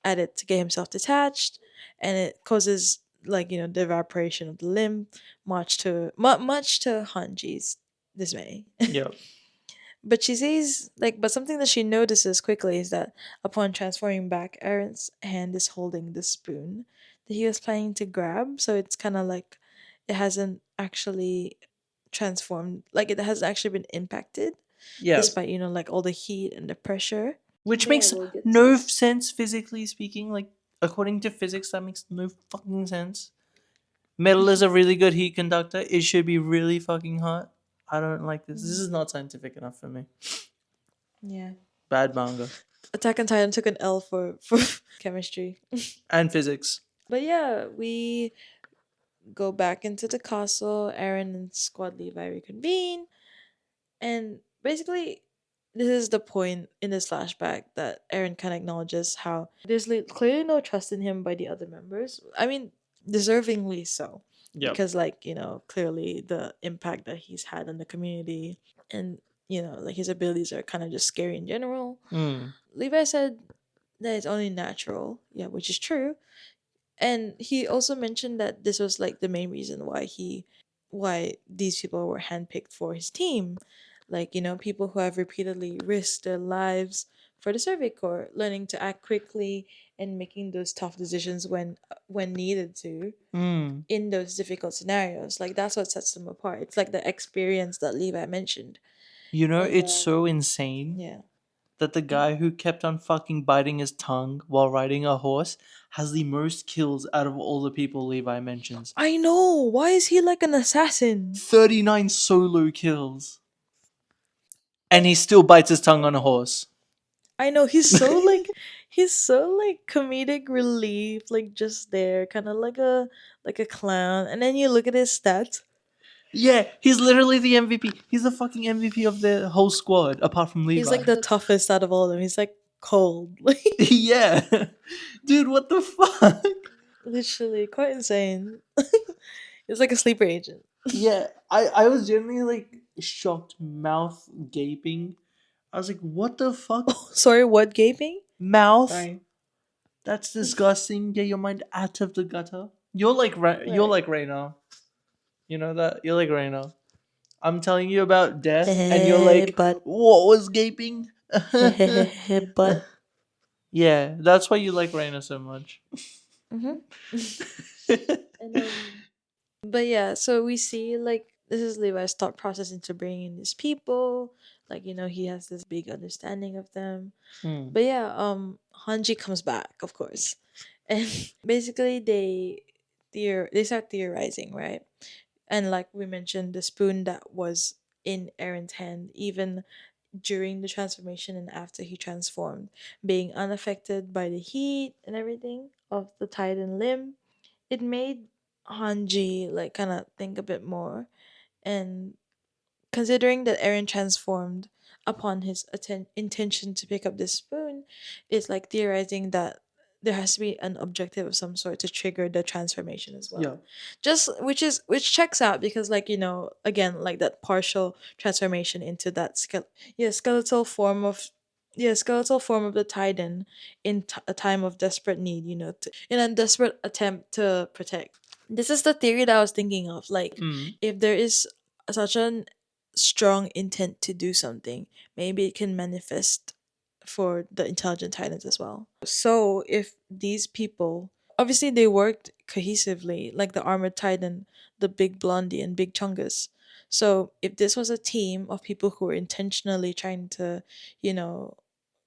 at it to get himself detached, and it causes the evaporation of the limb, much to Hanji's dismay. Yep. But something that she notices quickly is that upon transforming back, Aaron's hand is holding the spoon that he was planning to grab. So it's kind of like it hasn't actually transformed, like it hasn't actually been impacted, Yeah. despite like all the heat and the pressure. Which Yeah, makes we'll get no to. sense physically speaking. Like, according to physics, that makes no fucking sense. Metal is a really good heat conductor. It should be really fucking hot. I don't like this. This is not scientific enough for me. Yeah. Bad manga. Attack on Titan took an L for chemistry. And physics. But yeah, we go back into the castle. Aaron and Squad Levi reconvene. And basically, this is the point in this flashback that Aaron kind of acknowledges how there's clearly no trust in him by the other members. I mean, deservingly so. Yep. Because, clearly the impact that he's had on the community and, like his abilities are kind of just scary in general. Mm. Levi said that it's only natural. Yeah, which is true. And he also mentioned that this was like the main reason why these people were handpicked for his team, like people who have repeatedly risked their lives for the survey corps, learning to act quickly and making those tough decisions when needed to Mm. in those difficult scenarios. Like that's what sets them apart. It's like the experience that Levi mentioned. You know, And it's so insane yeah. that the guy who kept on fucking biting his tongue while riding a horse has the most kills out of all the people Levi mentions. I know. Why is he like an assassin? 39 solo kills. And he still bites his tongue on a horse. I know he's so like comedic relief, like just there, kind of like a clown. And then you look at his stats. Yeah, he's literally the MVP. He's the fucking MVP of the whole squad, apart from He's Levi. like the toughest out of all of them. He's like cold, like Yeah. Dude, what the fuck? literally quite insane. He's like a sleeper agent. Yeah, I was genuinely like shocked, mouth gaping. I was like, what the fuck? Sorry, what gaping? Mouth? Sorry. That's disgusting. Get your mind out of the gutter. You're like you're Right. like Reiner. You know that? You're like Reiner. I'm telling you about death, and you're like, but what was gaping? but Yeah, that's why you like Reiner so much. hmm and but yeah, so we see like this is Levi's thought process into bringing in these people. Like he has this big understanding of them. Hmm. But yeah, Hanji comes back, of course, and basically they start theorizing, right? And like we mentioned, the spoon that was in Aaron's hand, even during the transformation and after he transformed, being unaffected by the heat and everything of the Titan limb, it made Hanji like kind of think a bit more. And considering that Eren transformed upon his intention to pick up this spoon, it's like theorizing that there has to be an objective of some sort to trigger the transformation as well. Yeah. Just which checks out because like again like that partial transformation into that skeletal form of skeletal form of the Titan in a time of desperate need, in a desperate attempt to protect. This is the theory that I was thinking of. Like, Mm. if there is such an strong intent to do something, maybe it can manifest for the intelligent titans as well. So if these people obviously they worked cohesively, like the armored titan, the big blondie and big chungus. So if this was a team of people who were intentionally trying to, you know,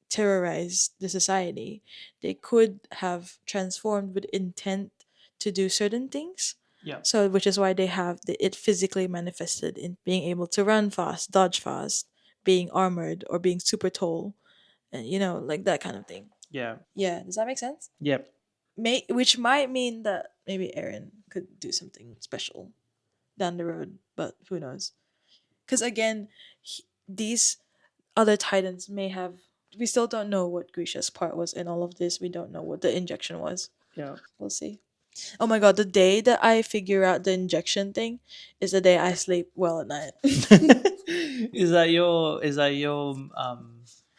terrorize the society, they could have transformed with intent to do certain things. Yeah. So, which is why they have it physically manifested in being able to run fast, dodge fast, being armored, or being super tall, and like that kind of thing. Yeah. Yeah, does that make sense? Yep. Which might mean that maybe Eren could do something special down the road, but who knows? Because again, these other titans may have. We still don't know what Grisha's part was in all of this. We don't know what the injection was. Yeah. We'll see. Oh my god, the day that I figure out the injection thing is the day I sleep well at night. Is that your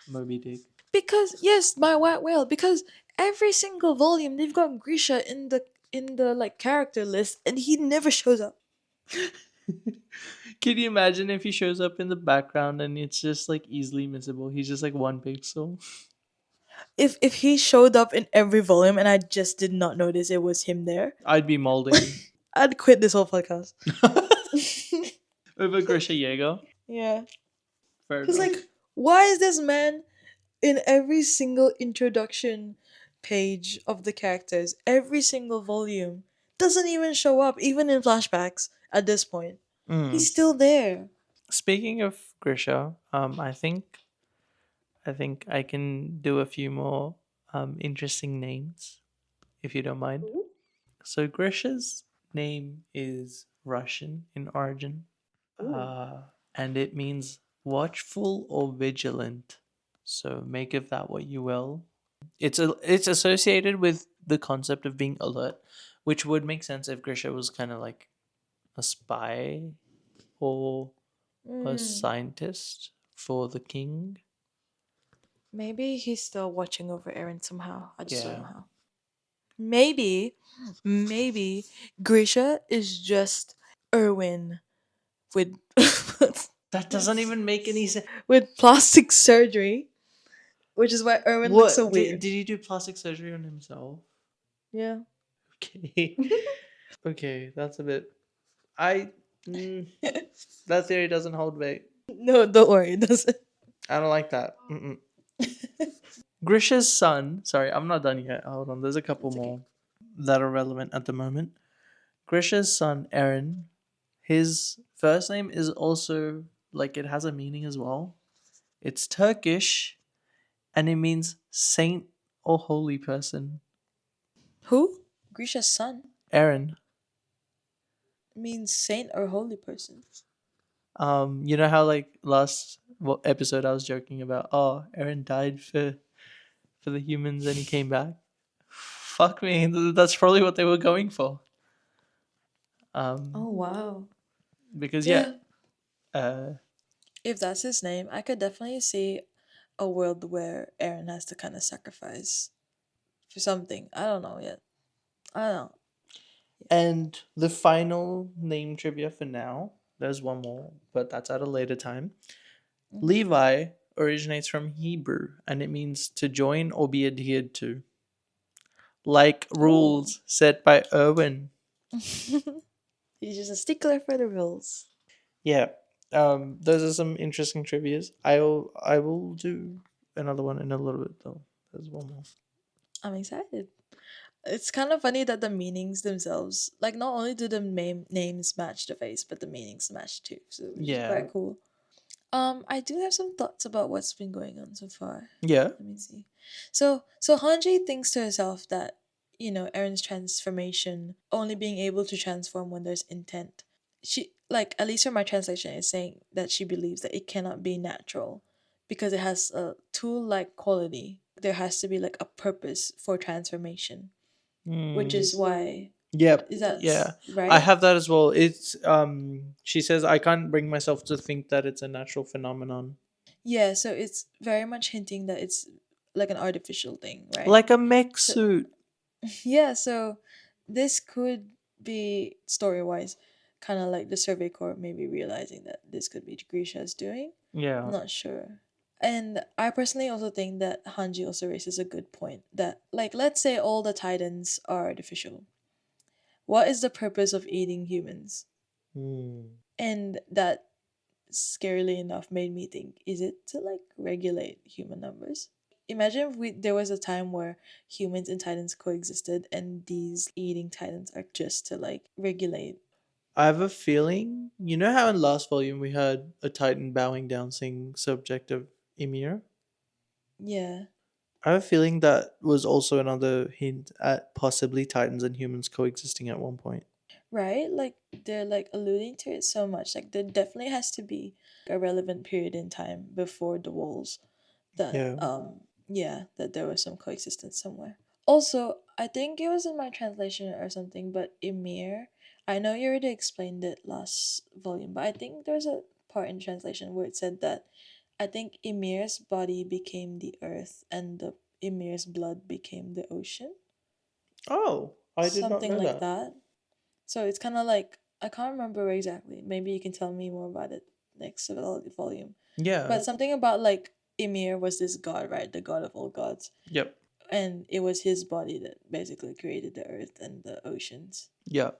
Moby Dick? Because yes, my white whale. Because every single volume they've got Grisha in the like character list, and he never shows up. Can you imagine if he shows up in the background and it's just like easily missable? He's just like 1 pixel. If he showed up in every volume and I just did not notice it was him there, I'd be molding I'd quit this whole podcast. over Grisha Yeager. Yeah, Fair because enough. like, why is this man in every single introduction page of the characters, every single volume, doesn't even show up, even in flashbacks at this point. He's still there. Speaking of Grisha, I think I can do a few more interesting names, if you don't mind. So Grisha's name is Russian in origin, and it means watchful or vigilant. So make of that what you will. It's associated with the concept of being alert, which would make sense if Grisha was kind of like a spy or a scientist for the king. Maybe he's still watching over Eren somehow. I just don't know Yeah. how. Maybe Grisha is just Erwin with That doesn't even make any sense. with plastic surgery. which is why Erwin looks so What did weird. he do plastic surgery on himself? Yeah. Okay. Okay, that's a bit. I mm, that theory doesn't hold weight. No, don't worry, it doesn't. I don't like that. Mm-mm. Grisha's son. Sorry, I'm not done yet. Hold on. There's a couple It's okay. more that are relevant at the moment. Grisha's son, Aaron. His first name is also like it has a meaning as well. It's Turkish, and it means saint or holy person. Who? Grisha's son Aaron. means saint or holy person. You know how like last episode I was joking about. Oh, Aaron died for the humans and he came back. Fuck me, that's probably what they were going for. Oh wow. Because yeah, Yeah. uh, If that's his name, I could definitely see a world where Aaron has to kind of sacrifice for something. I don't know yet. I don't know. and the final name trivia for now. There's one more, but that's at a later time. Mhm. Levi originates from Hebrew and it means to join or be adhered to, like Oh. rules set by Irwin. He's just a stickler for the rules. Yeah, those are some interesting trivias. I will do another one in a little bit though. There's one more. I'm excited. It's kind of funny that the meanings themselves, like, not only do the names match the face, but the meanings match too. So which is Yeah, quite cool. I do have some thoughts about what's been going on so far. yeah. Let me see. So Hanji thinks to herself that, Erin's transformation only being able to transform when there's intent. She, like, at least from my translation, is saying that she believes that it cannot be natural because it has a tool-like quality. There has to be like a purpose for transformation, which Hmm. is why. Yep. Is that Yeah. I right? have that as well. It's she says I can't bring myself to think that it's a natural phenomenon. Yeah. So it's very much hinting that it's like an artificial thing, right? Like a mech So suit. yeah, so this could be story wise, kind of like the Survey Corps maybe realizing that this could be Grisha's doing. I'm Yeah. not sure. And I personally also think that Hanji also raises a good point that, like, let's say all the Titans are artificial. What is the purpose of eating humans? Hmm. And that, scarily enough, made me think, is it to like regulate human numbers? Imagine if there was a time where humans and titans coexisted and these eating titans are just to like regulate. I have a feeling. You know how in last volume we had a Titan bowing down, saying subject of Ymir. Yeah. I have a feeling that was also another hint at possibly Titans and humans coexisting at one point. Right? Like they're like alluding to it so much. Like there definitely has to be a relevant period in time before the walls that Yeah. yeah, that there was some coexistence somewhere. Also, I think it was in my translation or something, but Emir, I know you already explained it last volume, but I think there's a part in translation where it said that I think Emir's body became the earth and the Emir's blood became the ocean. Oh, I did not Something know like that. that. So it's kind of like I can't remember exactly. Maybe you can tell me more about it next volume. Yeah. But something about like Emir was this god, right? The god of all gods. Yep. And it was his body that basically created the earth and the oceans. Yep.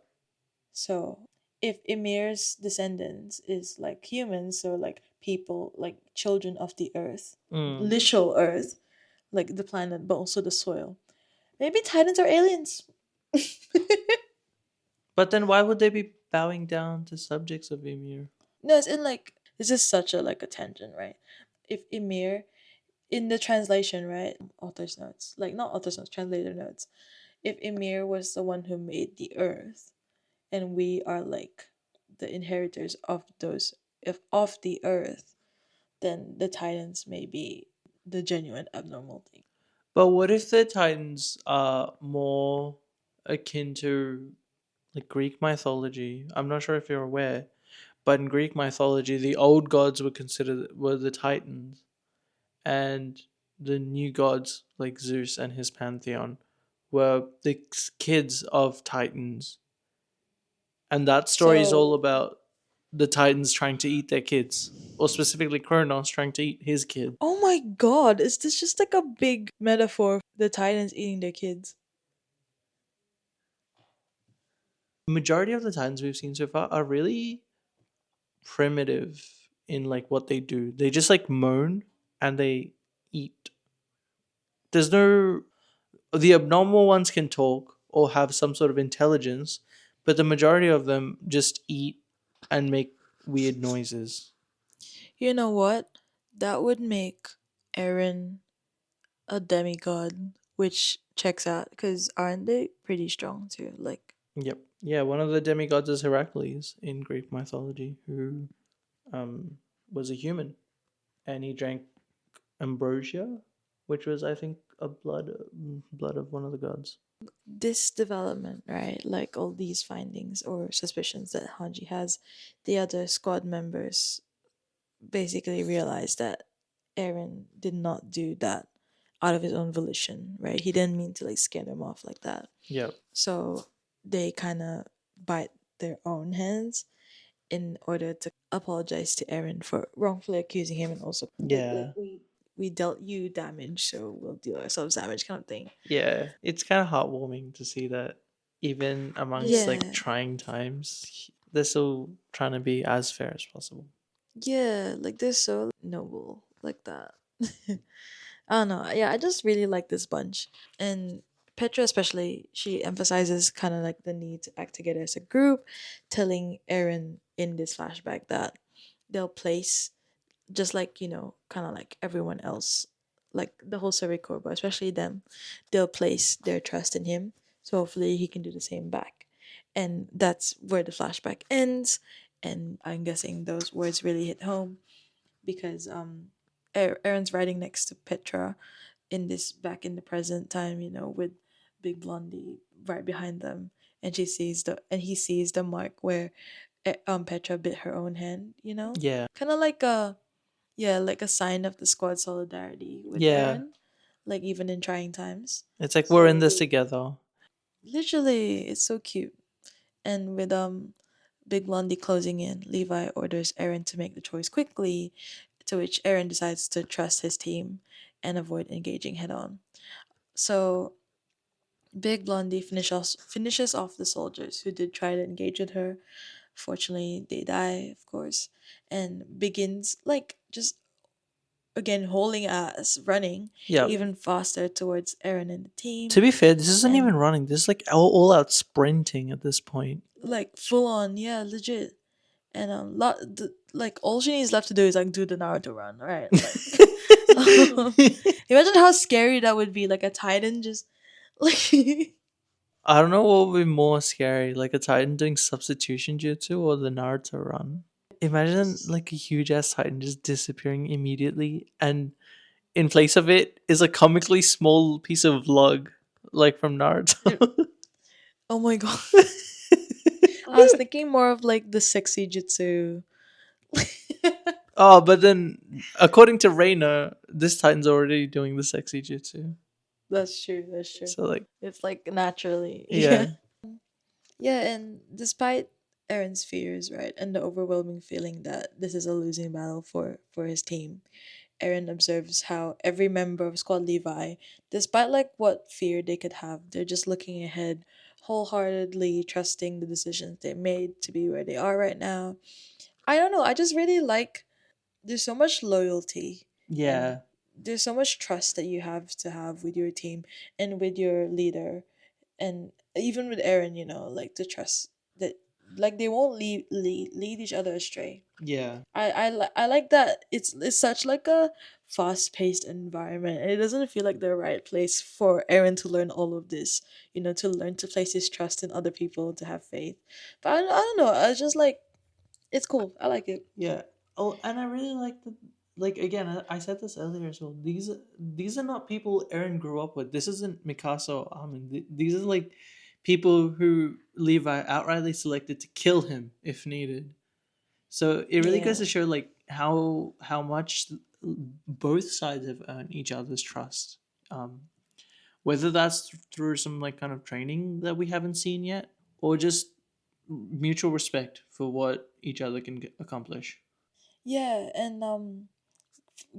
So if Emir's descendants is like humans, so like people, like children of the earth, Mm. literal earth, like the planet, but also the soil. Maybe Titans are aliens. But then why would they be bowing down to subjects of Ymir? No, it's in like this is such a like a tangent, right? If Emir in the translation, right? Author's notes, like not author's notes, translator notes. If Emir was the one who made the earth, and we are like the inheritors of those if of the earth, then the Titans may be the genuine abnormal thing. But what if the Titans are more akin to like Greek mythology? I'm not sure if you're aware, but in Greek mythology, the old gods were the Titans, and the new gods like Zeus and his pantheon were the kids of Titans. And that story is all So about the Titans trying to eat their kids, or specifically Kronos trying to eat his kid. Oh my god, is this just like a big metaphor for the Titans eating their kids? Majority of the Titans we've seen so far are really primitive in like what they do. They just like moan and they eat. There's no, the abnormal ones can talk or have some sort of intelligence, but the majority of them just eat and make weird noises. You know what? That would make Eren a demigod, which checks out because aren't they pretty strong too? Like, Yep. Yeah, one of the demigods is Heracles in Greek mythology, who was a human, and he drank ambrosia, which was, I think, a blood of one of the gods. this development, right? Like all these findings or suspicions that Hanji has, the other squad members basically realize that Eren did not do that out of his own volition, right? He didn't mean to like scare them off like that. Yep. So they kind of bite their own hands in order to apologize to Eren for wrongfully accusing him, and also like Yeah. we dealt you damage, so we'll deal ourselves damage kind of thing. Yeah. It's kind of heartwarming to see that even amongst Yeah, like trying times, they're still trying to be as fair as possible. yeah, like they're so noble like that. I don't know. Yeah, I just really like this bunch. And Petra, especially, she emphasizes kind of like the need to act together as a group, telling Eren in this flashback that they'll place, just like, kind of like everyone else, like the whole Survey Corps, but especially them, they'll place their trust in him. So hopefully he can do the same back. And that's where the flashback ends. And I'm guessing those words really hit home because Aaron's riding next to Petra in this back in the present time, with Big Blondie right behind them, and he sees the mark where Petra bit her own hand. Yeah. Kind of like a, yeah, like a sign of the squad solidarity with Yeah. Aaron, like even in trying times. It's like we're in So this together. literally, it's so cute. And with Big Blondie closing in, Levi orders Aaron to make the choice quickly, to which Aaron decides to trust his team and avoid engaging head on. So Big Blondie finishes off the soldiers who did try to engage with her. Fortunately, they die, of course, and begins like just again hauling ass, running Yeah. even faster towards Aaron and the team, To be fair, this isn't even and running. This is like all out sprinting at this point. like full on, yeah, legit. And like all she needs left to do is like do the Naruto run, right? Like, imagine how scary that would be. Like a Titan just like I don't know what would be more scary, like a Titan doing substitution jutsu or the Naruto run. Imagine like a huge ass Titan just disappearing immediately, and in place of it is a comically small piece of log, like from Naruto. oh my god. I was thinking more of like the sexy jutsu. Oh, but then according to Reiner, this Titan's already doing the sexy jutsu. That's true. That's true. So like, It's like naturally. Yeah. yeah, Yeah, and despite Aaron's fears, right, and the overwhelming feeling that this is a losing battle for his team, Aaron observes how every member of Squad Levi, despite like what fear they could have, they're just looking ahead, wholeheartedly trusting the decisions they made to be where they are right now. I don't know. I just really like. There's so much loyalty, and yeah, there's so much trust that you have to have with your team and with your leader, and even with Aaron, like to trust that, like they won't lead each other astray. yeah, I like that it's such like a fast paced environment, and it doesn't feel like the right place for Aaron to learn all of this. To learn to place his trust in other people, to have faith. But I don't know. I was just like, it's cool. I like it. yeah. Oh, and I really like the, like again. I said this earlier as well. These are not people Aaron grew up with. This isn't Mikasa or Amin. These are like people who Levi outrightly selected to kill him if needed. So it really goes Yeah. to show like how much both sides have earned each other's trust. Um, Whether that's through some like kind of training that we haven't seen yet, or just mutual respect for what each other can accomplish. Yeah, and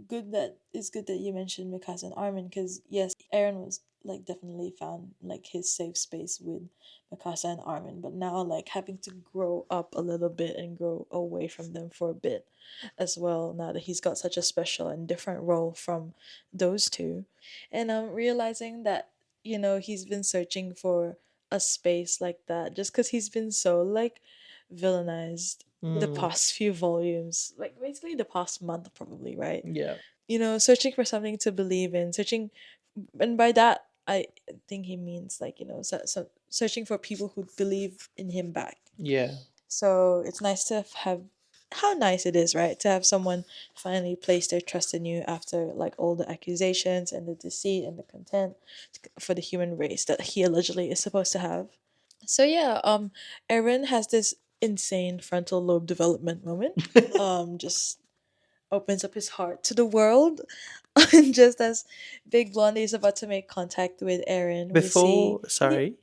good that it's good that you mentioned Mikasa and Armin, because yes, Aaron was like definitely found like his safe space with Mikasa and Armin, but now like having to grow up a little bit and grow away from them for a bit as well, now that he's got such a special and different role from those two. And realizing that, he's been searching for a space like that just because he's been so like villainized the Mm, past few volumes, like basically the past month probably, right? yeah, Searching for something to believe in, searching, and by that I think he means like, searching for people who believe in him back. yeah. So it's nice to have, how nice it is, right, to have someone finally place their trust in you after like all the accusations and the deceit and the contempt for the human race that he allegedly is supposed to have. So yeah, Aaron has this insane frontal lobe development moment. Just opens up his heart to the world. And just as Big Blondie is about to make contact with Aaron, we see. Before, sorry,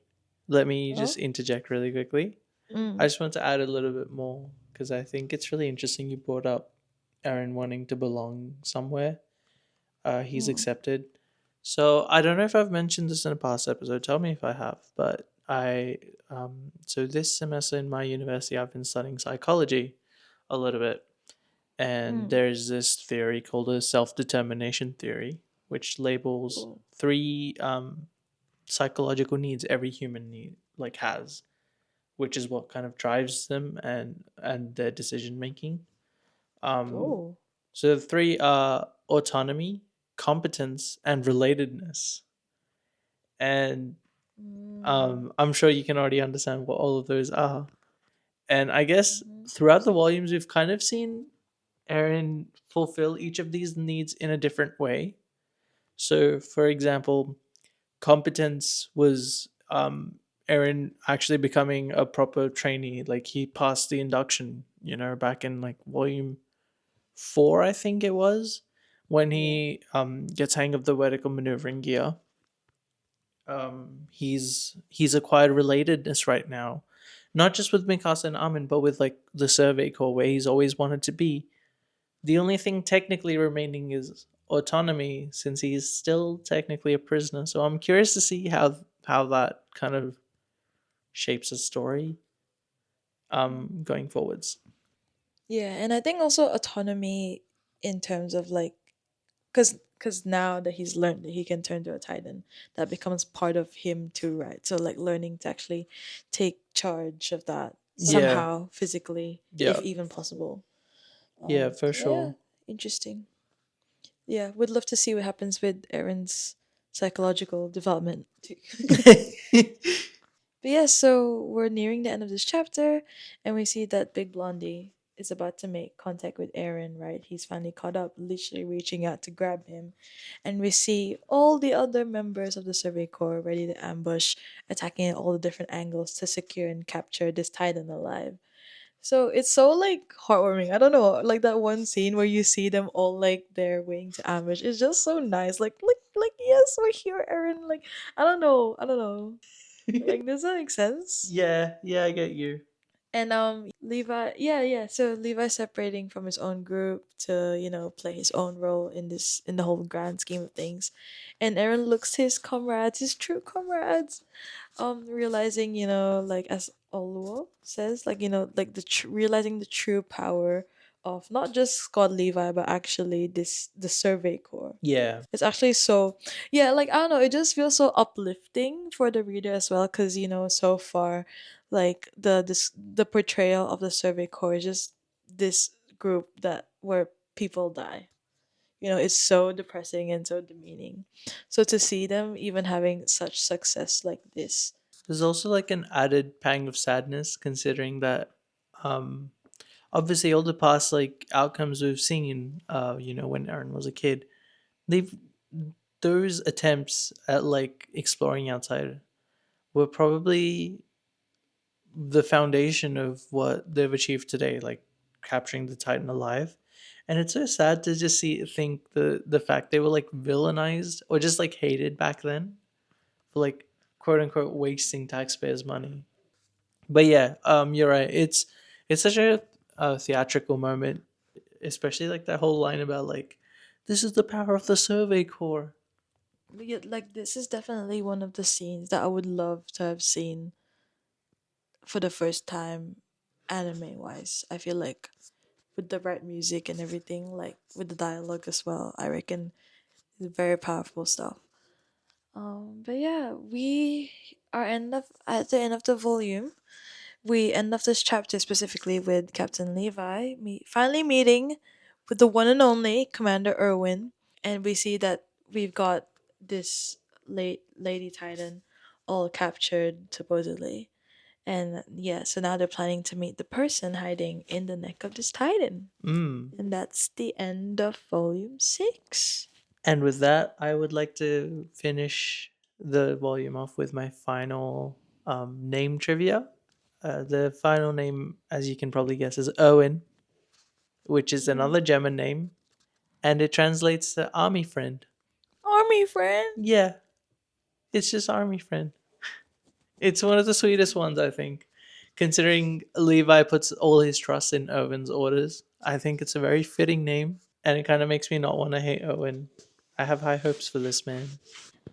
let me Oh, just interject really quickly. I mm, just want to add a little bit more because I think it's really interesting you brought up Aaron wanting to belong somewhere. He's mm, accepted. So I don't know if I've mentioned this in a past episode. Tell me if I have. But so this semester in my university, I've been studying psychology a little bit, and mm. there's this theory called a self-determination theory, which labels Cool. three psychological needs every human need like has, which is what kind of drives them and their decision making. Um, Oh. so the three are autonomy, competence, and relatedness. And Mm, I'm sure you can already understand what all of those are. And I guess mhm. throughout the volumes, we've kind of seen Aaron fulfill each of these needs in a different way. So, for example, competence was Aaron actually becoming a proper trainee. Like he passed the induction, back in like volume 4, I think it was, when Yeah. he gets hang of the vertical maneuvering gear. He's acquired relatedness right now, not just with Mikasa and Amin, but with like the Survey Corps, where he's always wanted to be. The only thing technically remaining is autonomy, since he's still technically a prisoner. So I'm curious to see how that kind of shapes the story going forwards. Yeah, and I think also autonomy in terms of like, because now that he's learned that he can turn to a titan, that becomes part of him too, right? So like learning to actually take charge of that Yeah, somehow physically, if yeah, even possible. yeah, for So yeah, sure. interesting. Yeah, would love to see what happens with Aaron's psychological development too. But yeah, so we're nearing the end of this chapter, and we see that Big Blondie is about to make contact with Aaron, right? He's finally caught up, literally reaching out to grab him. And we see all the other members of the Survey Corps ready to ambush, attacking at all the different angles to secure and capture this Titan alive. So it's so like heartwarming. I don't know, like that one scene where you see them all like they're waiting to ambush. It's just so nice. Like yes, we're here, Aaron. Like I don't know. Like does that make sense? Yeah, yeah, I get you. And Levi, yeah. So Levi separating from his own group to play his own role in this, in the whole grand scheme of things, and Aaron looks to his comrades, his true comrades, realizing, like as Oluo says, like like realizing the true power of not just Scott Levi but actually the Survey Corps. Yeah, It's actually so, yeah, like I don't know, it just feels so uplifting for the reader as well, because so far, like the portrayal of the Survey Corps is just this group that where people die. It's so depressing and so demeaning. So to see them even having such success like this. there's also like an added pang of sadness considering that um obviously all the past like outcomes we've seen when Aaron was a kid, they've those attempts at like exploring outside were probably the foundation of what they've achieved today, like capturing the Titan alive. And it's so sad to just think the fact they were like villainized or just like hated back then for like quote unquote wasting taxpayers' money. But yeah, you're right. It's such a theatrical moment, especially like that whole line about like, this is the power of the Survey Corps. But yet, like, this is definitely one of the scenes that I would love to have seen for the first time, anime wise. I feel like with the right music and everything, like with the dialogue as well, I reckon it's very powerful stuff. But yeah, we are end of at the end of the volume. We end of this chapter specifically with Captain Levi finally meeting with the one and only Commander Irwin, and we see that we've got this lady Titan all captured supposedly, and yeah, so now they're planning to meet the person hiding in the neck of this Titan, Mm. and that's the end of volume 6. And with that, I would like to finish the volume off with my final name trivia. The final name, as you can probably guess, is Owen, which is Mm. another German name, and it translates to army friend. Army friend. Yeah, it's just army friend. It's one of the sweetest ones, I think. Considering Levi puts all his trust in Owen's orders, I think it's a very fitting name, and it kind of makes me not want to hate Owen. I have high hopes for this man.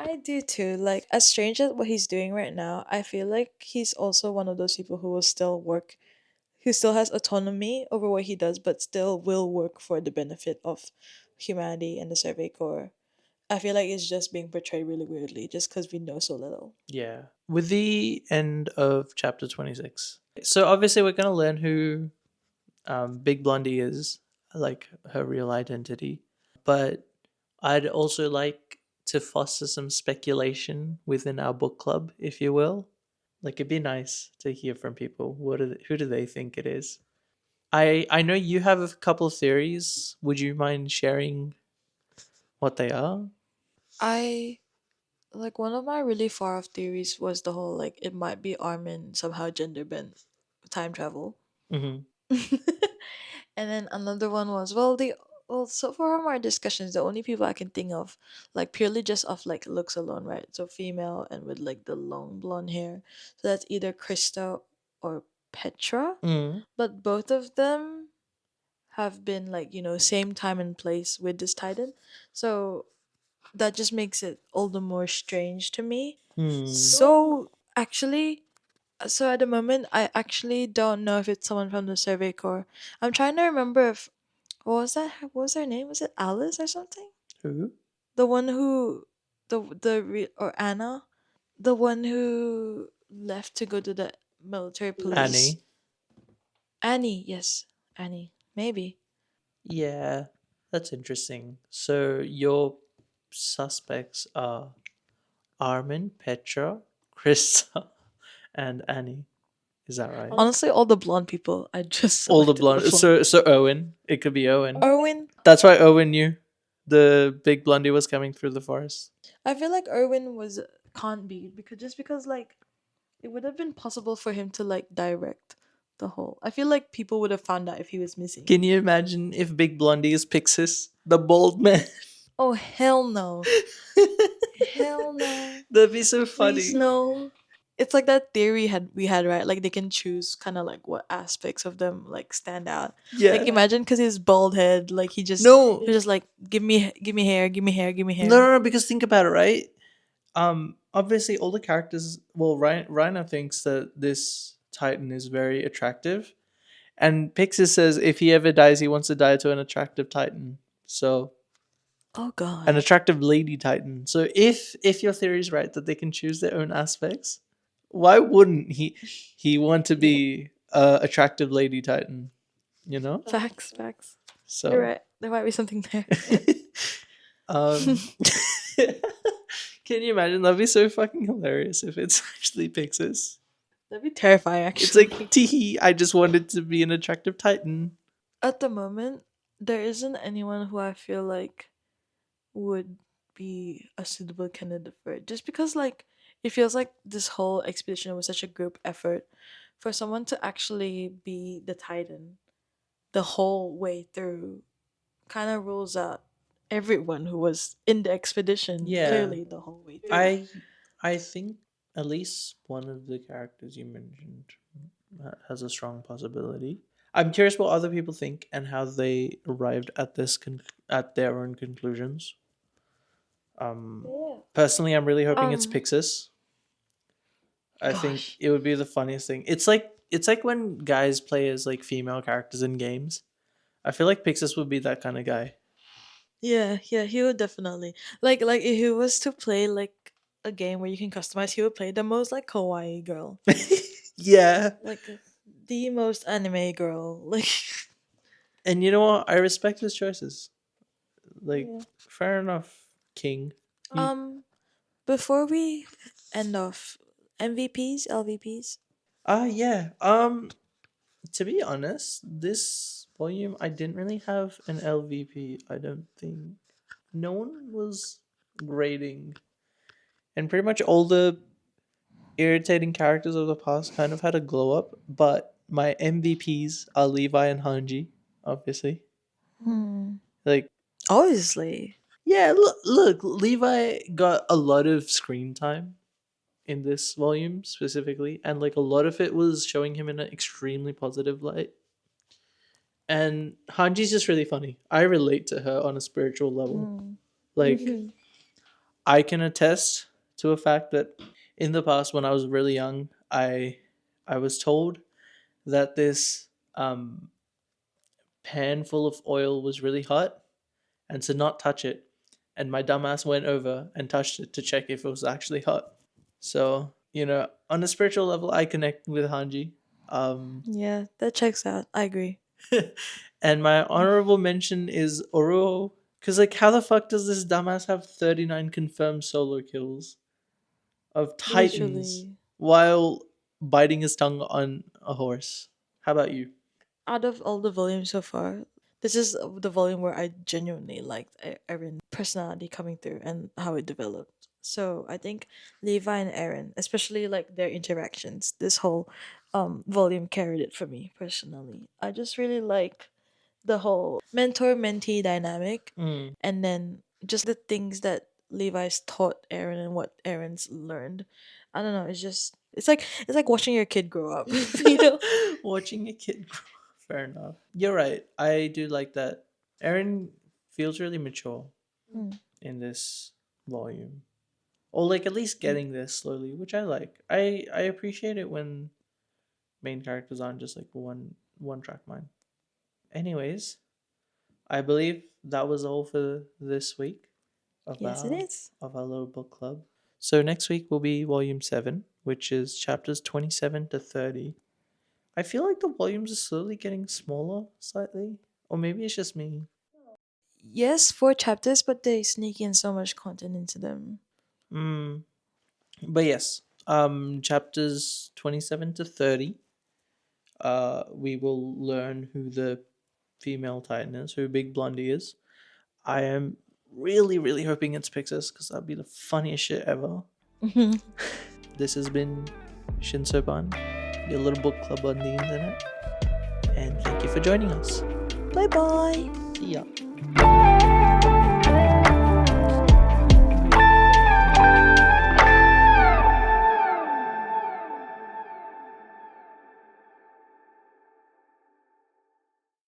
I do too. Like, as strange as what he's doing right now, I feel like he's also one of those people who will still work, who still has autonomy over what he does, but still will work for the benefit of humanity and the Survey Corps. I feel like it's just being portrayed really weirdly just because we know so little. Yeah. With the end of chapter 26. So obviously we're going to learn who Big Blondie is, like her real identity. But I'd also like to foster some speculation within our book club, if you will. Like it'd be nice to hear from people. Who do they think it is? I know you have a couple of theories. Would you mind sharing what they are? I like one of my really far off theories was the whole like it might be Armin somehow gender bent time travel. Mm-hmm. And then another one was well so far from our discussions the only people I can think of like purely just off like looks alone, right? So female and with like the long blonde hair. So that's either Krista or Petra. Mm. But both of them have been like, same time and place with this Titan. So that just makes it all the more strange to me. Hmm. So actually, so at the moment, I actually don't know if it's someone from the Survey Corps. I'm trying to remember if what was that? What was her name? Was it Alice or something? Who? The one who, or Anna, the one who left to go to the military police. Annie. Annie, yes, Annie, maybe. Yeah, that's interesting. So your suspects are Armin, Petra, Krista, and Annie. Is that right? Honestly, all the blonde people, I just All the selected all blonde. the blonde. So Owen. It could be Owen. Erwin, That's why Owen knew the big blondie was coming through the forest. I feel like Erwin was can't be because like it would have been possible for him to like direct the whole. I feel like people would have found out if he was missing. Can you imagine if Big Blondie is Pixis, the bald man? Oh hell no. Hell no. That'd be so Please funny. no. It's like that theory we had, right? Like they can choose kind of like what aspects of them like stand out. Like Yeah. imagine because his bald head, like No, he was just like give me hair, give me hair, give me hair. no, because think about it, right? Obviously, all the characters. Well, Reiner thinks that this Titan is very attractive, and Pixis says if he ever dies, he wants to die to an attractive Titan. So Oh an god. attractive lady Titan. So if your theory is right that they can choose their own aspects, why wouldn't he want to be a attractive lady Titan? You know. Facts, facts. You're So, right. There might be something there. um, can you imagine? That'd be so fucking hilarious if it's actually Pixis. That'd be terrifying, It's actually. like, teehee, I just wanted to be an attractive Titan. At the moment, there isn't anyone who I feel like would be a suitable candidate for it. Just because, like, it feels like this whole expedition was such a group effort for someone to actually be the Titan the whole way through kind of rules out everyone who was in the expedition Yeah. clearly the whole way through. I think at least one of the characters you mentioned has a strong possibility. I'm curious what other people think and how they arrived at at their own conclusions. Yeah. Personally, I'm really hoping it's Um. Pixis. I think Gosh. it would be the funniest thing. It's like when guys play as like female characters in games. I feel like Pixis would be that kind of guy. Yeah. Yeah. He would definitely like if he was to play like a game where you can customize. He would play the most like kawaii girl, Yeah. like the most anime girl. Like. And you know what? I respect his choices. Like, Yeah. fair enough, King. You, Um. Before we end off, MVPs, LVPs. yeah. To be honest, this volume I didn't really have an LVP. I don't think no one was grading, and pretty much all the irritating characters of the past kind of had a glow up. But my MVPs are Levi and Hanji, obviously. Hmm. Like, Obviously. yeah, look, Levi got a lot of screen time in this volume specifically, and like a lot of it was showing him in an extremely positive light. And Hanji's just really funny. I relate to her on a spiritual level. Hmm. Like, I can attest to a fact that in the past when I was really young, I was told that this pan full of oil was really hot and to not touch it. And my dumbass went over and touched it to check if it was actually hot. So, on a spiritual level, I connect with Hanji. Yeah, that checks out. I agree. And my honorable mention is Oro. Because, like, how the fuck does this dumbass have 39 confirmed solo kills of Titans Literally. while biting his tongue on a horse? How about you? Out of all the volumes so far, this is the volume where I genuinely liked Erin's personality coming through and how it developed. So I think Levi and Erin, especially like their interactions, this whole volume carried it for me personally. I just really like the whole mentor mentee dynamic, Mm. and then just the things that Levi's taught Erin and what Erin's learned. I don't know. It's like watching your kid grow up. you know. Watching a kid grow. Fair enough. You're right. I do like that. Aaron feels really mature Hmm. in this volume. Or like at least getting there slowly, which I like. I appreciate it when main characters aren't just like one track mind. Anyways, I believe that was all for this week of Yes, it is. our little book club. So next week will be volume 7, which is chapters 27 to 30. I feel like the volumes are slowly getting smaller slightly, or maybe it's just me. Yes, 4 chapters, but they sneak in so much content into them. Mm. But yes, chapters 27 to 30, we will learn who the female Titan is, who Big Blondie is. I am really, really hoping it's Pixis because that'd be the funniest shit ever. This has been Shinsōban, your little book club on the internet, and thank you for joining us. Bye bye. See ya.